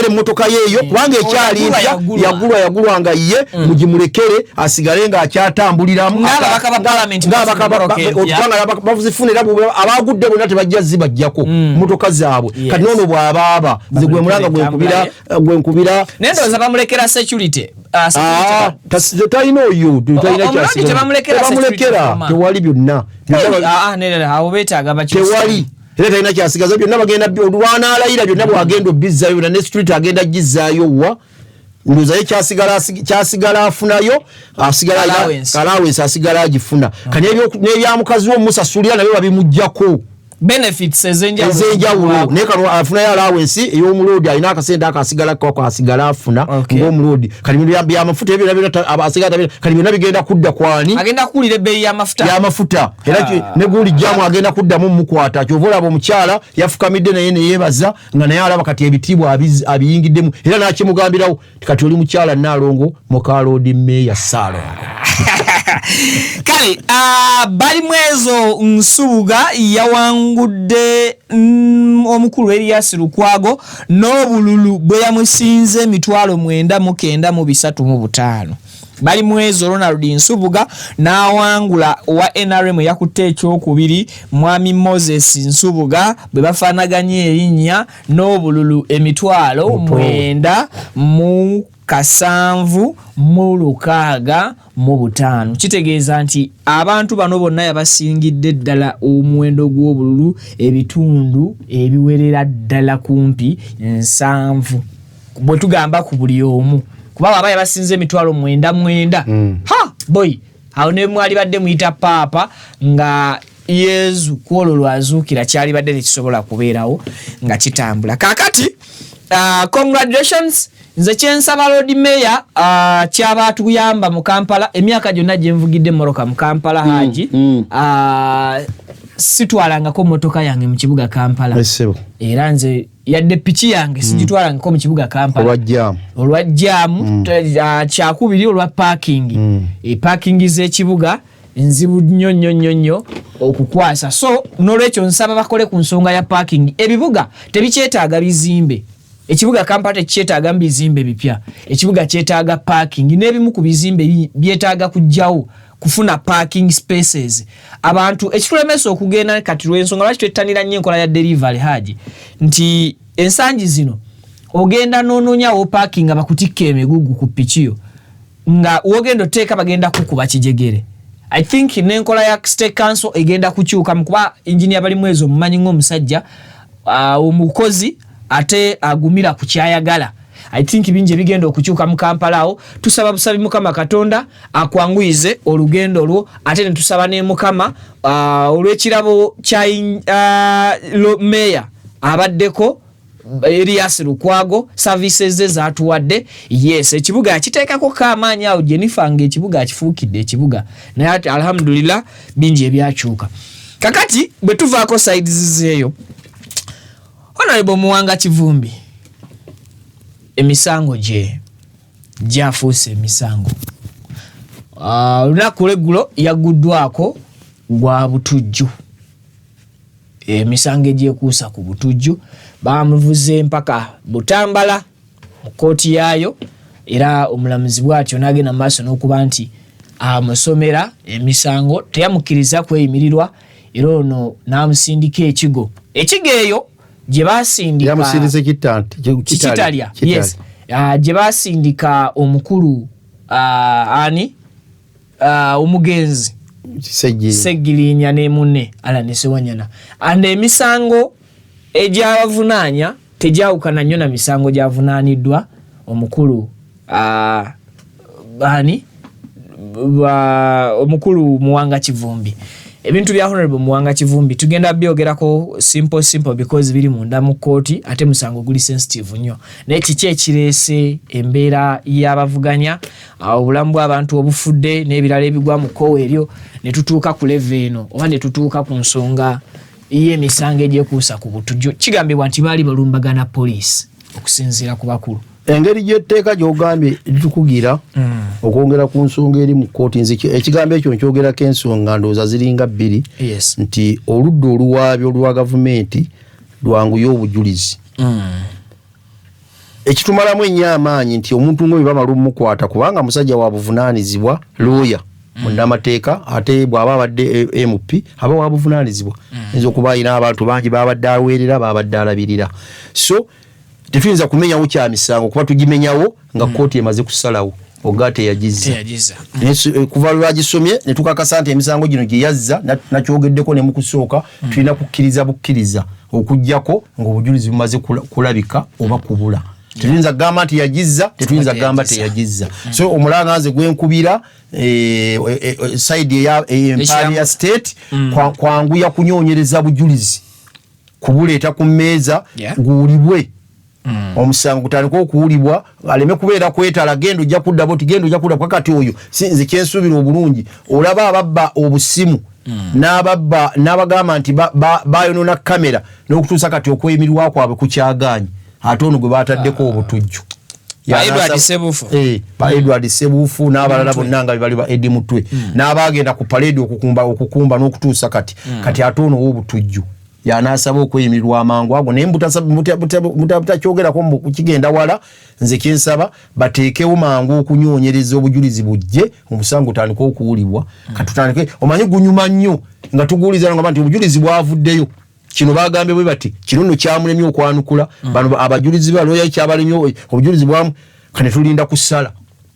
emmotoka yeeyo kubanga ekyali mpya yagulwanga ye mugimulekere asigale nga akyatambuliramu bavuzifuna era abagudde bonna tebajja zibajjako mmotoka zaabwe kati noono bw'abaaba nze gwe mulanga gwe nkubira naye ndowooza bamulekera security talina oyo tebamulekera tewali byonna tewali era talina kyasigaza byonna bagenda olwanaalayira byonna bwagenda obizzaayo na ne street agenda gizzaayo wa ndowoozayo kyasigala afunayo allowance asigala agifuna kani n'ebyamukazi w'omusasulira nabyo babimuggyako benefits ezenjawulo naye kano afunayo allowance ey'omulodi alina akasente akasigala asigala afuna ng'omulodi kati byamafuta ebyo asigala kati byonna bigenda kudda kwani agenda kuwulira ebbeeyi y'amafuta era ne gundi jamu agenda kuddamu mukwata kyova olaba omukyala yafukamidde naye neyeebaza nga naye alaba kati ebitiibwa abiyingiddemu era n'akimugambirawo kati oli mukyala Nnaalongo muka Lord Mayor Ssaalongo Kale bali mwezo Nsubuga yawangudde omukulu Elias Lukwago n'obululu bwe yamusinze emitwalo 995. Bali mwezo Ronald Nsubuga n'awangula wa NRM yakutte ekyokubiri Mwami Moses Nsubuga bwe bafaanaganye erinnya n'obululu emitwalo 975. Kitegeeza nti abantu bano bonna yabasingidde ddala omuwendo gw'obululu ebitundu ebiwerera ddala kumpi 7 bwe tugamba ku buli omu. Kuba abaya basinze emitwalo 9. Ha boy awo ne mwali badde muyita papa nga Yesu kwolo lwazuukira kyali badde tekisobola kubeerawo nga kitambula. Kakati congratulations nze kyensaba Lord Mayor kyaba tuyamba mu Kampala emyaka gyonna gye nvugidde Moroka mu Kampala Haji sitwalangako motoka yange mu kibuga Kampala era nze yadde piki yange sijitwalangako mu kibuga Kampala olwa jam kyakubiri olwa parking parking z'ekibuga nzibu nnyo okukwasa. So n'olwekyo nsaba bakole ku nsonga ya parking. Ebibuga tebikyetaaga bizimbe. Ekibuga Kampala tekyetaaga bizimbe bipya. Ekibuga kyetaaga parking. N'ebimu ku bizimbe byetaaga kujjawo kufuna parking spaces. Abantu ekitulemesa okugenda kati lw'ensonga lwaki twettanira nnyo enkola ya delivery Haji nti ensangi zino ogenda n'onoonyawo parking abakutikka emigugu ku pikiyo nga wogenda oteeka bagenda kukuba kijegere. I think n'enkola ya State Council egenda kukyuka mukuba engineer bali mwezo mumanyi ng'omusajja omukozi ate agumira ku kyayagala. I think binje bigenda okukyuka mu Kampala awo. Tusaba busabi Mukama Katonda akwanguyize olugendo lwo ate ne tusaba ne Mukama olw'ekirabo kya Mayor abaddeko Elias Lukwago services ze zatuwadde. Yes, ekibuga akiteekako kaamaanyi awo Jennifer ng'ekibuga akifuukidde ekibuga naye ati alhamdulillah bingi ebyakyuka. Kakati bwe tuvaako sides zeeyo Honorable Muwanga Kivumbi emisango gyafuuse emisango. Olunaku lw'eggulo yaguddwako gwa butujju. Emisango egyekuusa ku butujju bamuvuze mpaka Butambala mu kooti yaayo era omulamuzi bw'atyo n'agenda mu maaso n'okuba nti amusomera emisango teyamukkiriza kweyimirirwa era ono n'amusindika ekigo. Ekigo eyo gye baasindika yamusindize Kitalya. Yes. Gye baasindika omukulu omugenzi Segirinya ne munne Alane Sewanyana. Ande emisango egy'abavunaanya tegyawukana nnyo na misango gyavunaaniddwa omukulu omukulu Muwanga Kivumbi. Ebintu bya Honorable Muwanga Kivumbi tugenda byogerako simple because biri munda mu kooti ate musango guli sensitive nnyo. Naye kiki ekireese embeera y'abavuganya obulamu bw'abantu obufudde n'ebirala ebigwa mu kkowe eryo ne tutuuka ku level eno oba ne tutuuka ku nsonga y'emisango egyekuusa ku butujju. Kigambibwa nti baali balumbagana poliisi okusinziira ku bakulu. Engeri gy'etteeka gy'ogambye litukugira okwongera ku nsonga eri mu kkooti ekigambo ekyo nkyogerako ensonga ndowooza ziringa 2 nti oludda oluwaabyo olwa gavumenti lwanguye obujulizi. Ekitumalamu ennyo amaanyi nti omuntu ng'oyo bamala omukwata kubanga musajja wa buvunaanizibwa lawyer munnamateeka ate bw'aba abadde MP aba wa buvunaanizibwa ayinza okuba alina abantu bangi babadde aweerera babadde alabirira. So tetuyinza kumenyawo kya misango kuba tugimenyawo nga kkooti emaze kusalawo ogate yagiza. Kuva lwagisomye ne tukakasa nti emisango gino gye yazza nakyogeddeko ne mu kusooka tulina bukkiriza okuggyako ng'obujulizi bumaze kulabika oba kubula. Tetuyinza gamba nti yagiza tetuyinza gamba teyagizza. So omulangaze gwenkubira side ya Empire State kwanguya kunyoonyereza bujulizi kubuleeta ku mmeeza guwulibwe. Omusango gutandika okuwulibwa aleme kubeera kwetala gendo ojja kudda boti gendo ojja kudda pakati oyo sinzi kyensuubira obulungi olaba ababba obusimu n'abagamba nti bayonoona kamera n'okutuusa kati okweyimirirwa kwabwe kukyagaanyi ate ono gwe baataddeko obutujju. Edward Sebufu ba Edward Sebufu n'abalala bonna nga bali ba Eddie Mutwe n'abagenda ku parade okukumba n'okutuusa kati atono w'obutujju yanasaba okweyimirwa amangu ago naye mutakyogera mu kugenda wala nze kyensaba bateekewo mangu okunyoonyereza obujulizi bujje omusango tandika okuwulibwa katutandike omanyi gunyuma nnyo nga tuguuliza nga nti obujulizi bwavuddeyo kino bagambye bwe bati kino nno kyamulemye okwanukula bano abajulizi baloya kyabalemye obujulizi bwamu kane tulinda kusala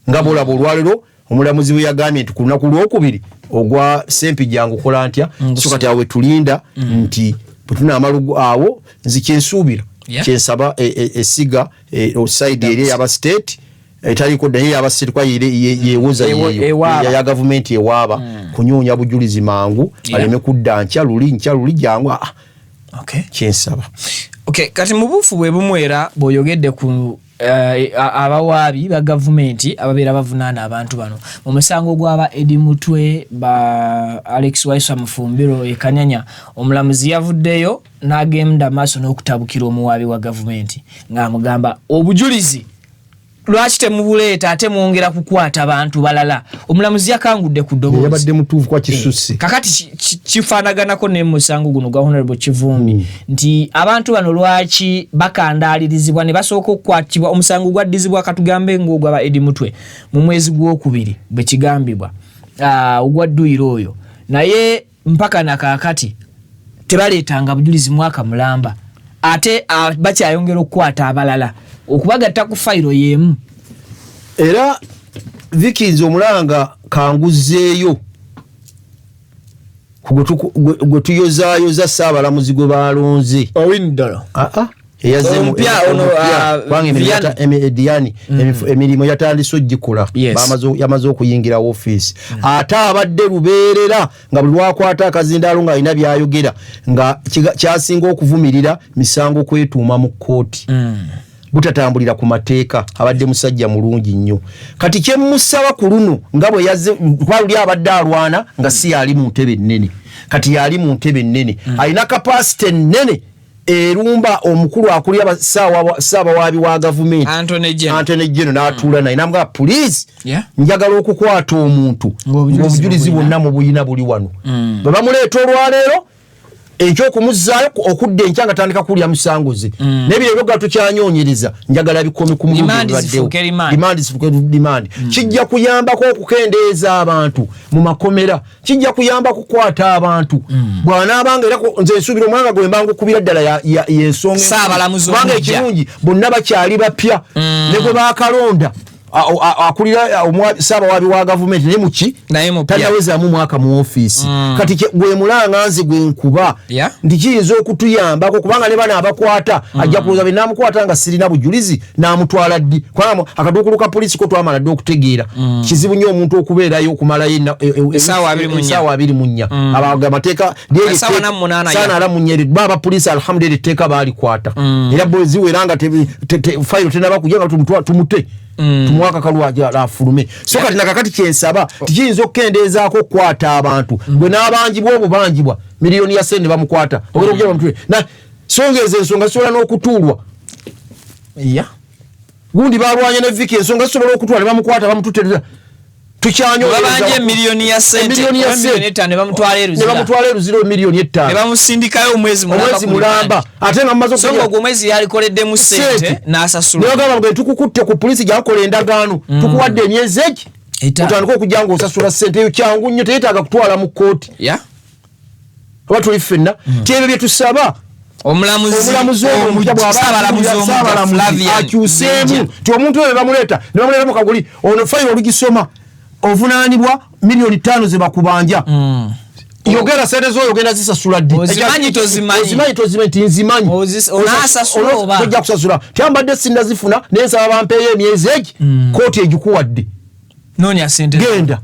nga bolaba olwalero omulamuzi bwe yagambye nti ku lunaku lwokubiri ogwa sempi jangu kola ntya so kati awe tulinda nti butuna amalugu awo nzikyensuubira kyensaba esiga oside eri yaba state etaliko daye yaba state kwa yewoza ya government ewaba kunyoonya bujulizi mangu aleme kudda nkya luli jangu okay kyensaba okay kati mubufu bwe bumwera boyogedde ku abawaabi ba gavumenti ababeera bavunaana abantu bano mu musango gw'aba Eddie Mutwe ba Alex Waisa Mufumbiro ekanyanya omulamuzi yavuddeyo n'agenda maaso n'okutabukira omuwaabi wa gavumenti ng'amugamba obujulizi lwaki temubuleeta ate mwongera kukwata abantu balala omulamuzi yakangudde ku ddoboozi yabadde mutuufu kwa kisusi kakati kifaanaganako ne musango guno gwa Honorable Kivumbi nti abantu bano lwaki bakandaalirizibwa ne basooka okukwatibwa omusango gwaddizibwa katugambe ng'ogwaba Eddie Mutwe mu mwezi gw'okubiri bwe kigambibwa ogwa dduyiro oyo naye mpaka nakakati tebaleetanga bujulizi mwaka mulamba ate bakyayongera okukwata abalala okubagatta ku fayiro yemu era vikinzi omulanga kanguzeeyo gwe tuyozaayoza saabalamuzi gwe balonze owindolo emirimu yatandise ogikola yamaze okuyingira ofiisi ate abadde lubeerera nga buli lwakwata akazindaalo nga alina byayogera nga kyasinga okuvumirira misango kwetuuma mu kkooti butatambulira ku mateeka abadde musajja mulungi nnyo kati kyemusaba ku luno nga bwe yazze kwaluli abadde alwana nga si yali mu ntebe nnene kati yali mu ntebe nnene alina kapasite nnene erumba omukulu akuli abasaabawabi wa gavumenti Anthony General n'atuula naye namugamba police njagala okukwata omuntu ng'obujulizi bwonna mu buyina buli wano bwe bamuleeta olwaleero ekyokumuzzaayo okudda enkya nga tandika kulya musango ze n'ebyo ebyoga tukyanyonyereza njagala bikome ku demand kijja kuyambako okukendeeza abantu mu makomera kijja kuyamba kukwata abantu bw'anaabanga era nze nsuubira omwanga gwe mbanga okubira ddala yensonga kubanga ekirungi bonna bakyali bapya ne gwe baakalonda akulira saabawaabi wa gavumenti naye muki tanawezaamu mwaka mu ofiisi kati gwe mulanga nze gwe nkuba nti kiyinza okutuyambako kubanga ne bana abakwata ajja kulooza be namukwata nga sirina bujulizi n'amutwala ddi kubanga akaduukulu ka poliisi ko twamala dde okutegeera kizibu nnyo omuntu okubeerayo okumalayo essaawa 24 amateeka saana 48 baba poliisi alhamdulillah etteeka baalikwata era bwe ziwera nga fayiro tenaba kujja nga tumute tumwaka kalwaja afulume so kati nakakati kyensaba tikiyinza okukendeezaako okukwata abantu gwe n'abanjibwa obubangibwa miliyoni ya sente bamukwata ogera okujja bamutwe na songeza ensonga zisobola n'okutuulwa gundi balwanye ne viki ensonga zisobola okutuulwa ne bamukwata bamututereza tukyanyobabanje miliyoni ya sente ne bamutwala eruziro miliyoni 5 ne bamusindikayo omwezi mulamba ate nga mumaze songa omwezi yalikoleddemu sente n'asasula naye gamba nga tukukutte ku polisi gyakola endagaano tukuwadde emyezi egi otandika okujja nga osasula sente eyo kyangu nnyo teyetaaga kutwala mu kkooti oba tuli ffenna tyebyo bye tusaba omulamuzi akyuseemu ti omuntu oyo bamuleeta mu kaguli ono fayiro olugisoma ovunaanibwa miliyoni 5 ze bakubanja yogera sente zo yogenda zisasula ddi ozimanyi tozimanyi nti nzimanyi tojja kusasula tyambadde sinda zifuna nensaba bampeeyo emyezi egi kooti egikuwadde genda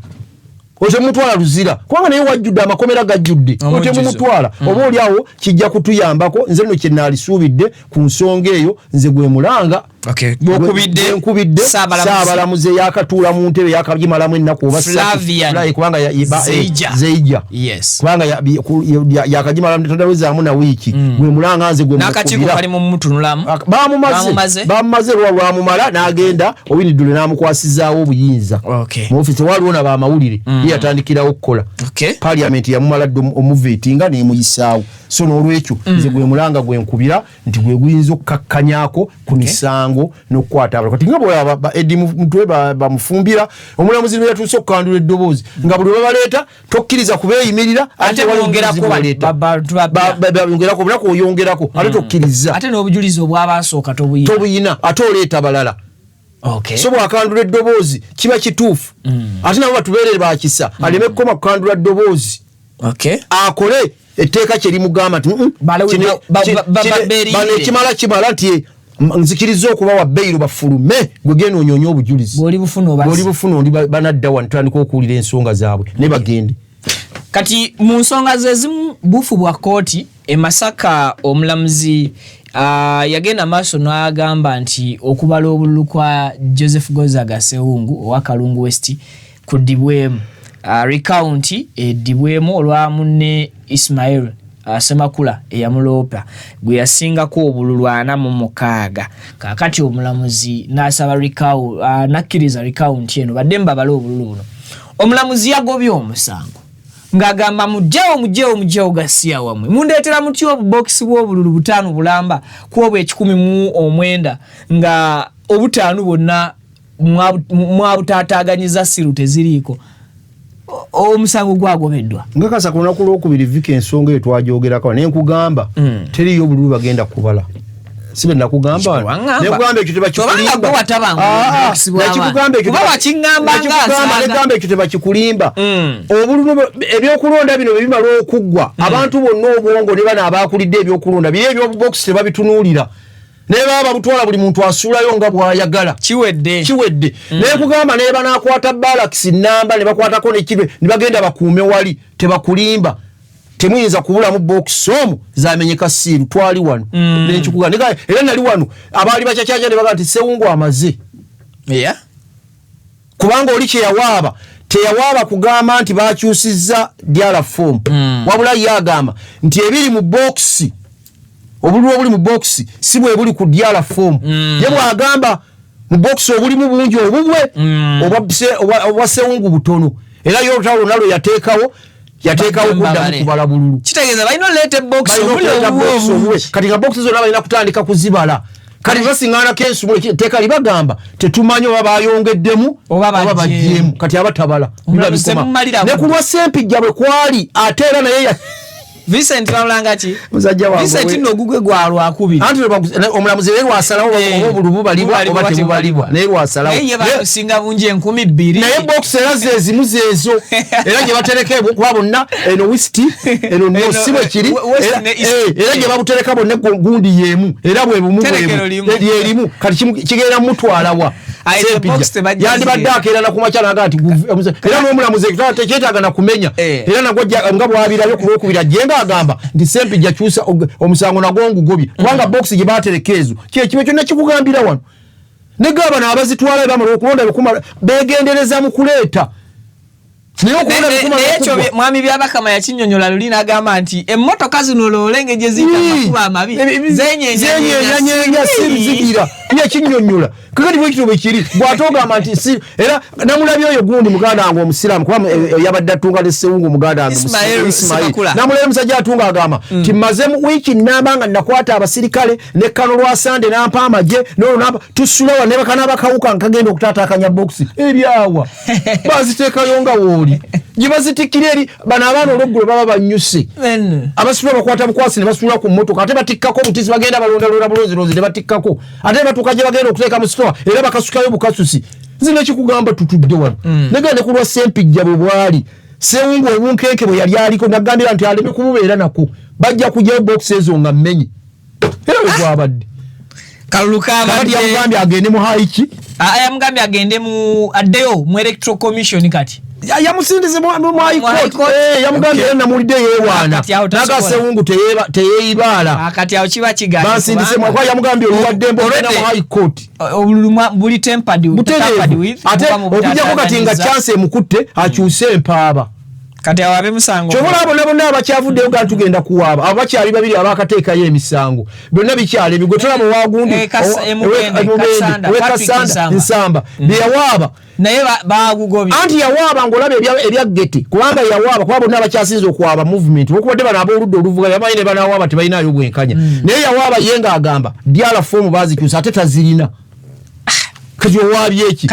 otemutwala luzira kubanga naye wajjudde amakomera gajjudde otemumutwala oba oliawo kijja kutuyambako nze nno kye naalisuubidde ku nsonga eyo nze gwe mulanga Okay. Nkubidde Saabalamuzi yakatuula mu ntebe yakagimalamu ennaku oba Flavian kubanga Zeija. Yes. Kubanga yakagimalamu tadawezaamu na wiiki. Gwe mulanganze gwe n'akakiiko kali mu mutunulamu. Bamumaze lwamumala n'agenda Owinidule n'amukwasizaawo obuyinza. Okay. Mu ofisi waliwo n'abamawulire yatandikirawo okukola. Okay. Parliament yamumala omuvetinga n'emuyisaawo. So n'olwekyo nze gwe mulanga gwe nkubira nti gwe guyinza okukakkanyaako ku misango n'okukwata abantu. Kati nga bw'olaba Eddie Mutwe bamufumbira omulamuzi lwe yatuuse okukandula eddoboozi nga buli babaleeta tokkiriza kubeeyimirira ate bongeraako bulako oyongerako ate tokkiriza ate n'obujulizi obwabasooka tobuyina ate oleeta balala. Okay. So bw'akandula eddoboozi kiba kituufu ate nabo batubeerere bakisa aleme kukoma kukandula eddoboozi. Okay. Akole etteeka kye limugamba nti kimala nti nzikiriza okubawa bbeiro bafulume gwe genda onyonye obujulizi bw'oli bufuna ndi banadda wano tutandika okuwulira ensonga zaabwe ne bagende. Kati mu nsonga ze zimu bufu bwa kooti e Masaka omulamuzi yagenda maaso n'agamba nti okubala obululu kwa Joseph Gozaga Sewungu owa Kalungu West kuddibwemu recount eddibwemu olwa munne Ismail Semakula eyamuloopa gwe yasingako obululu 46. Kakati omulamuzi n'asaba recount nakkiriza recount eno badde mbabala obululu buno. Omulamuzi yagobye omusango ng'agamba mujjewo gasiya wamwe mundeetera mutya obubokisi bw'obululu 5 bulamba kwobwa 119 nga obutaanu bwonna mwabutaataaganyiza siru teziriiko. Omusango gwagobeddwa ngakasa ku lunaku lwokubiri vika ensonga eyo twajogerako ne nkugamba teriyo obululu bagenda kubala sibe nakugamba nekugamba ekyo tebakikulimba nekugamba ekyo tebakikulimba obululu ebyokulonda bino bebimala okuggwa abantu bonna obwongo ne bana abakulidde ebyokulonda biri ebyobubokisi tebabitunuulira ne baba butwala buli muntu asuulayo nga bw'ayagala kiwedde naye kugamba ne banakwata balakisi namba ne bakwatako nekirwe ne bagenda bakuume wali tebakulimba temuyinza kubulamu box omu zamenyeka siiru twali wano nenkikuga era nali wano abaali bakyakyakya ne baga nti Sewungu amaze kubanga oli kyeyawaaba teyawaaba kugamba nti bakyusizza diala form wabula yagamba nti ebiri mu boxi obululu obuli mu box si bwe buli ku diala form ye bwagamba mu box obulimu bungi obubwe oba Sewungu butono era yo olutalo nalo yateekawo kuddamu kubala bululu kitegeeza balina olete box obululu kati nga box zonna balina kutandika kuzibala kati basiŋŋaana kensu teeka libagamba tetumanyi oba bayongeddemu oba bagyemu kati abatabala ne ku lwa Sempijja bwe kwali ate era naye Vincent Balanga chi muzajja wangu Vincent no gugwe gwa lwakubiri anti omulamuzi we lwasalawo obulubu balibwa oba tebubalibwa naye lwasalawo naye basinga bungi 1200 naye box era zezimu zezo era gye batereka kuba bonna eno wisti eno no sibe kiri era gye babutereka bonna gundi yemu era bwe bumu bwe erimu kati kigenda mutwalawa yandibadde akeera nakumakyala ngati era n'omulamuzi tekyetaaga na kumenya era nagwajja nga bwabirayo ku lwokubiri ajjenga agamba nti Sempijja kyusa omusango nagwo ngugobye kubanga box gye baatereka ezo kibe kyonna kikugambira wano negaba n'abazitwala bamala okulonda bikumala beegendereza mu kuleeta ekyo mwami byabakama yakinyonyola luli n'agamba nti emmotoka zino loolenge gye ziyita amakuba amabi zenyenyanya zigira yakinyonyola kakati bwekito bwe kiri bw'atogamba nti si era namulabye oyo gundi muganda wange omusiraamu kuba yabadde atunga ne Sewungu muganda wange Ismail namulabye musajja atunga agamba nti mmaze mu wiiki nnamba nga nakwata abasirikale ne Kano lwa Sande nampa amagye n'olunamba tusulawa ne bakana bakawuka nkagenda okutaatakanya boxi ebyawa baziteekayo nga wooli gye bazitikira eri bano abaana olweggulo baba banyuse abasula bakwata bukwasi ne basula ku mmotoka ate batikkako obutisi bagenda balondalonda bulonzironzi ne batikkako ate batuuka gye bagenda okuteeka mu sitowa era bakasukayo bukasusi zino ekikugamba tutudde wano negende ku lwa Sempijja bwe bwali Sewungu obunkenke bwe yali aliko nagambira nti aleme kumubeera nako bajja kujyayo box ezo nga mmenyi era bwe gwabadde kalulukabadde yamugambye agende mu haiki yamugambye agende mu addeyo mu electoral commission kati yamusindize mu High Court yamugambye na mulide yewana nagasewungu teyeibala akati awo kiba kiganye basindize mwa yamugambye oluwaddembo na mu High Court obuluma buli tempered with ate okujjako kati nga chance emukutte akyuse empaaba kati awabe musango chobola bonna abakyavuddeyo ga tugenda kuwaaba abakyali babiri abakateekayo emisango byonna bikyali bigotera mu wagundi Kasanda Nsamba byeyawaaba naye baagugobye anti yawaaba ngolabe ebya gete kubanga yawaaba kuba bonna abakyasinza okuwaaba movement okubadde bano ab'oludda oluvuga yamayine banawaaba tebalinayo bwenkanya naye yawaaba ye ng'agamba diala fomu baazikyusa ate tazirina kati owaabye eki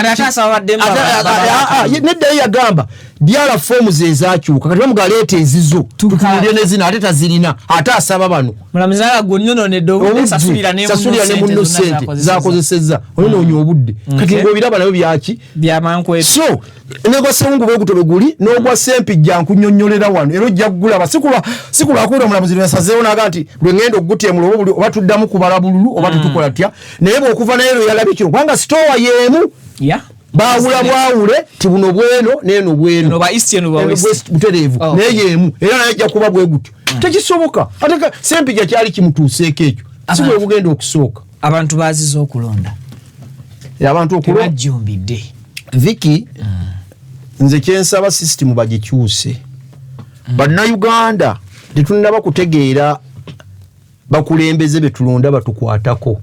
nedda ye yagamba diala fomu ze zaakyuka kati bamugaleeta ezizo tutunulire nezina ate tazirina ate asaba bano mulamuzala gonyononedde sasulira ne munno sente zakozesezza onoonya obudde kati ng'obiraba nayo byaki byamankwetu so negosewungu bwegutobe guli n'ogwa sempijja nkunnyonnyolera wano era ojja kugulaba sikulwakwera omulamuzi lweyasazeewo naga nti lwe ngenda okugutemula oba tuddamu kubala bululu oba tetukola tya naye bw'okuva naye lwe yalabye kino kubanga sitowa y'emu baawula bwawule ti buno bweno neeno bweno butereevu naye y'emu era naye ejja kuba bwe gutyo tekisoboka ate sempijja kyali kimutuuseeko ekyo si bwe bugenda okusooka abantu baziza okulonda abantu tebajjumbidde Viki nze kyensaba system bagikyuse bannayuganda tetunaba kutegeera bakulembeze betulonda batukwatako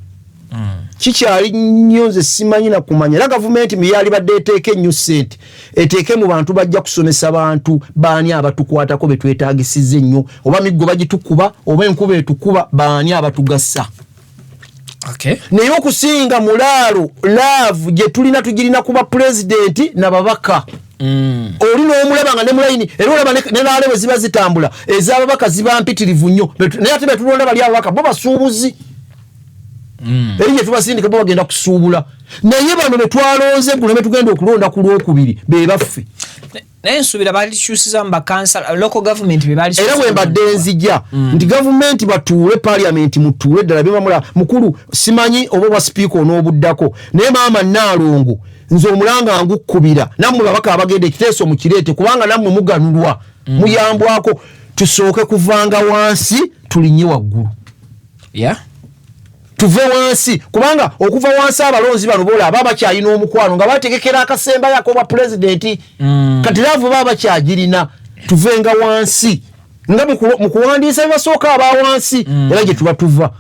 kikyali nnyo nze simanyi na kumanya era gavumenti myali badde eteeke ennyo ssente eteeke mu bantu bajja kusomesa bantu baani abatukwatako betwetaagisiza ennyo oba miggo bagitukuba oba enkuba etukuba baani abatugasa naye okusinga mulaalo laavu gye tulina tugirina kuba pulezidenti n'ababaka oli n'omulaba nga ne mulayini era olaba ne laale bwe ziba zitambula ez'ababaka ziba mpitirivu nnyo naye ate betulonda bali ababaka bo basuubuzi eri gye tubasindika bo bagenda kusuubula naye bano ne twalonze guno ne tugenda okulonda ku lwokubiri be baffe naye nsuubira balikyusiza mu bakansala local government be bali era bwe mbadde nzija nti gavumenti batuule parliament mutuule ddala bemamula mukulu simanyi oba bwa sipiika onoobuddako naye maama Naalongo nze omulanga ngukkubira nammwe babaka abagenda ekiteeso mukireete kubanga nammwe muganulwa muyambwako tusooke kuvanga wansi tulinye waggulu tuve wansi kubanga okuva wansi abalonzi bano boolaba abakyalina omukwano nga bategekera akasemba yako bwa pulezidenti kati laavu baba bakyagirina tuvenga wansi nga mu kuwandiisa bibasooka aba wansi era gye tuba tuva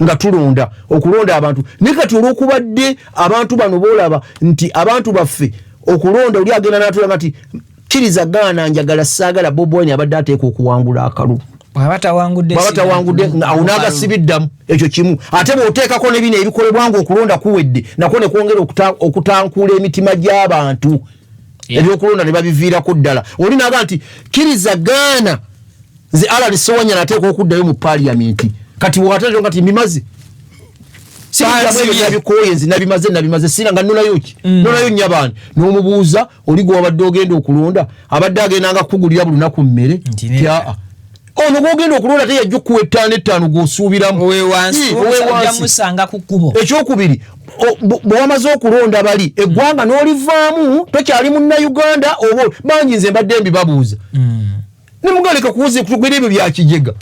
nga tulonda okulonda abantu naye kati olwokubadde abantu bano boolaba nti abantu baffe okulonda oli agenda n'atulaga nti kkiriza gaana njagala saagala Bobi Wine abadde ateeka okuwangula akalulu babatawangudde awo n'agasibiddamu ekyo kimu ate bw'oteekako ne bino ebikolebwanga okulonda kuwedde nako ne kwongera okutankuula emitima gy'abantu ebyokulonda ne babiviirako ddala oli naga nti kkiriza gaana nze Alan Sewanya nateeka okuddayo mu paaliyamenti kati bw'ateeka kati mbimaze bikoyenzi nabimaze sina nga nonayo ki nonayo nnyabani n'omubuuza oli gwe wabadde ogenda okulonda abadde agendanga kukugulira buli lunaku mmere tyaa ono gwogenda okulonda te yajja okuwa 5 gw'osuubiramu musanga ku kkubo ekyokubiri bwe wamaze okulonda bali eggwanga n'olivaamu tokyali munnayuganda oba bangi nze mbadde mbibabuuza ne mugaleka kuwuza kutugwera ebyo bya kijega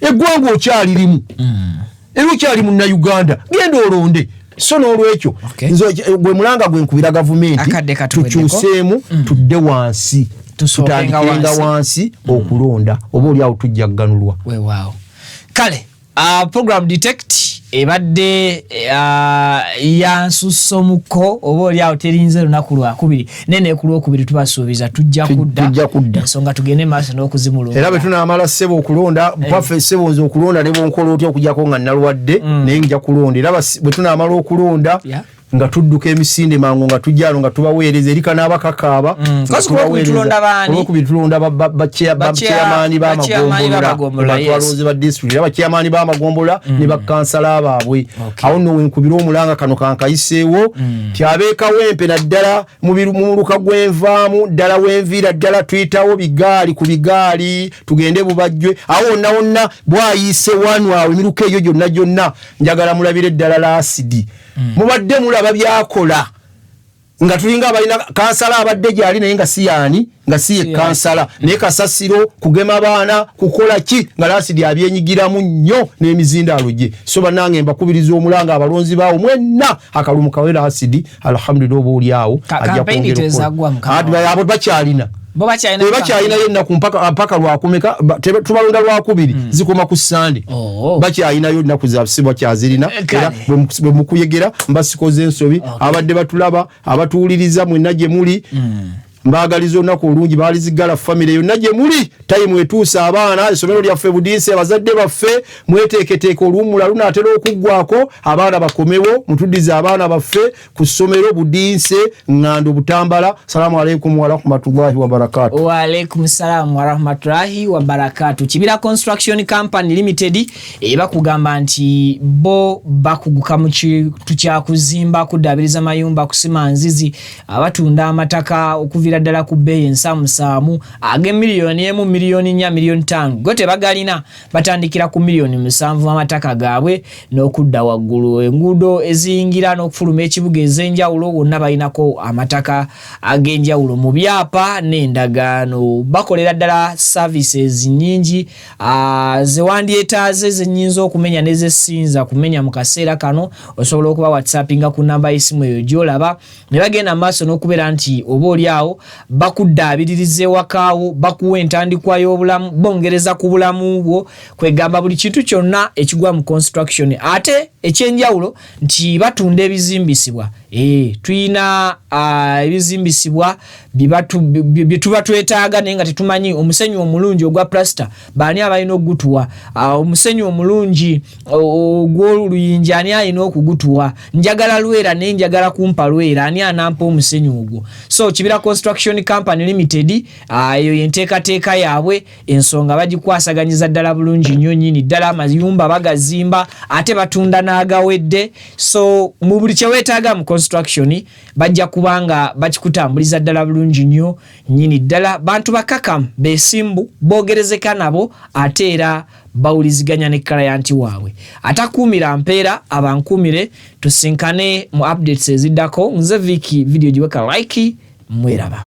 eggwanga okyalirimu era okyali munnayuganda genda olonde so n'olwekyo gwe mulanga gwe nkubira gavumenti tukyuseemu tudde wansi tutandikenga wansi okulonda oba oli awo tujja kuganulwa kale program detect ebadde yansusomuko oba oli awo terinze lunaku lwakubiri nene ku lwokubiri tubasuubiza tujja kudda ensonga tugende maaso n'okuzimulunga era bwe tunaamala ssebo okulonda paffe ssebo nze okulonda ne bwonkola otya okujjako nga nalwadde naye nja kulonda era bwe tunaamala okulonda nga tudduka emisinde mangu nga tujjalo nga tubaweereza erika n'abakakaaba olwokubiri tulonda bakyamaani b'amagombola batwalonze ba disitulikiti era bakyamaani b'amagombola ne bakansala baabwe awo nno wenkubira omulanga kano kankayiseewo ti abeekawempe naddala mu muluka gw'envaamu ddala w'enviira ddala tuyitawo bigaali ku bigaali tugende bubajjwe awo wonna wonna bwayise wanu awo emiruka egyo gyonna njagala mulabire eddala la asidi mubadde mulaba byakola nga tulinga abalina kansala abadde gyali naye nga si yaani nga si kansala naye kasasiro kugema abaana kukola ki nga lasidi abyenyigiramu nnyo n'emizindaalo gye so bannange mbakubiriza omulanga abalonzi baawo mwenna akalumu kawe lasidi alhamdulillah oba oli awo ajja kwongera abo bakyalina bakyalina yennaku mpaka lwakumeka tubalonda lwakubiri zikoma ku Sande bakyalinayo ennaku zabusibwa kyazirina era bwe mukuyegera mbasikoze ensobi abadde batulaba abatuwuliriza mwenna gye muli mbagaliza olunaku olungi balizigala famire yonna gye muli time etuusa abaana essomero lyaffe Budinse abazadde baffe mweteeketeeke oluwummula lunaatera okuggwako abaana bakomewo mutuddize abaana baffe ku ssomero Budinse Ngando Butambala. Salamu alaikum wa rahmatullahi wa barakatuh. Wa alaikum salam wa rahmatullahi wa barakatuh. Kibira Construction Company Limited eba kugamba nti bo bakuguka mu kintu kya kuzimba kudabiriza mayumba kusima nzizi abatunda amataka okuvira ddala ku bbeeyi ensamusaamu age miliyoni emu miliyoni 4 miliyoni 5 gote bagalina batandikira ku miliyoni 7 amataka gaabwe n'okudda waggulu enguudo eziyingira n'okufuluma ekibuga ez'enjawulo wonna balinako amataka ag'enjawulo mu byapa n'endagaano bakolera ddala services nyingi zewandyetaaze zenyinza okumenya nezesinza kumenya mu kaseera kano osobola okuba whatsappinga ku namba y'essimu eyo gy'olaba ne bagenda maaso n'okubeera nti oba oli awo bakuddaabiririza ewakaawo bakuwa entandikwa y'obulamu bongereza ku bulamu bwo kwegamba buli kintu kyonna ekigwa mu construction ate ekyenjawulo nti batunda ebizimbisibwa tuyina ebizimbisibwa bye tuba twetaaga naye nga tetumanyi omusenyu omulungi ogwa plaster baani abalina okugutuwa omusenyu omulungi ogw'oluyinja ani alina okugutuwa njagala lwera naye njagala kumpa lwera ani anampa omusenyu ogwo so Kibira Construction Company Limited eyo yenteekateeka yaabwe ensonga bagikwasaganyiza ddala bulungi nnyo nnyini ddala amayumba bagazimba ate batunda n'agawedde so mu buli kye weetaaga mu construction bajja kubanga bakikutambuliza ddala bulungi nnyo nnyini ddala bantu bakakamu beesimbu boogerezeka nabo ate era bawuliziganya ne kalayanti waabwe atakuumira mpeera abankuumire tusinkane mu updates eziddako nze Viki video giweka like mweraba.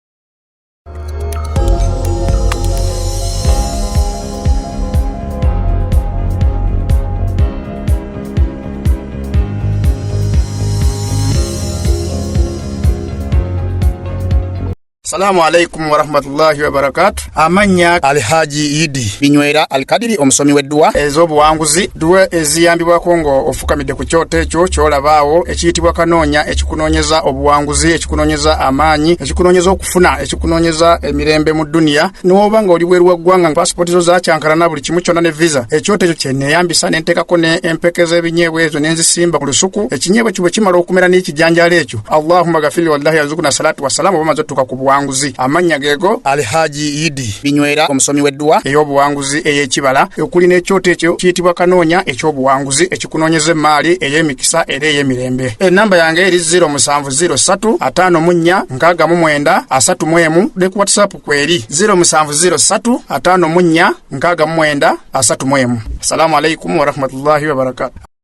Salamu alaikum wa rahmatullahi wa barakatuh. Amanya Alhaji Idi Binywera Alkadiri omusomi weddwa ez'obuwanguzi duwe eziyambibwa kongo ofukamidde ku kyoto ekyo kyolabaawo ekiyitibwa kanoonya ekikunoonyeza obuwanguzi ekikunoonyeza amaanyi ekikunoonyeza okufuna ekikunoonyeza emirembe mu dunia n'oba nga oli bweru wa ggwanga passport zo zakyankalana buli kimu kyonna ne visa ekyoto ekyo kyenneeyambisa n'enteekako ne empeke z'ebinyeebwa ezo n'enzisimba ku lusuku ekinyeebwa kibwe kimala okumera n'ekijanjaalo ekyo Allahumma gafiri wallahi yazukuna salatu wassalamu oba mazottuka ku buwanguzi amanya gego Alhaji Idi Binywera omusomi weddwa ey'obuwanguzi ey'ekibala okuli n'ekyoto ekyo kiyitibwa kanoonya eky'obuwanguzi ekikunoonyeza emaali ey'emikisa era ey'emirembe enamba yange eri 0703546931 ne ku WhatsApp kweri 0703546931 Assalamu alaikum wa rahmatullahi wa barakatuh.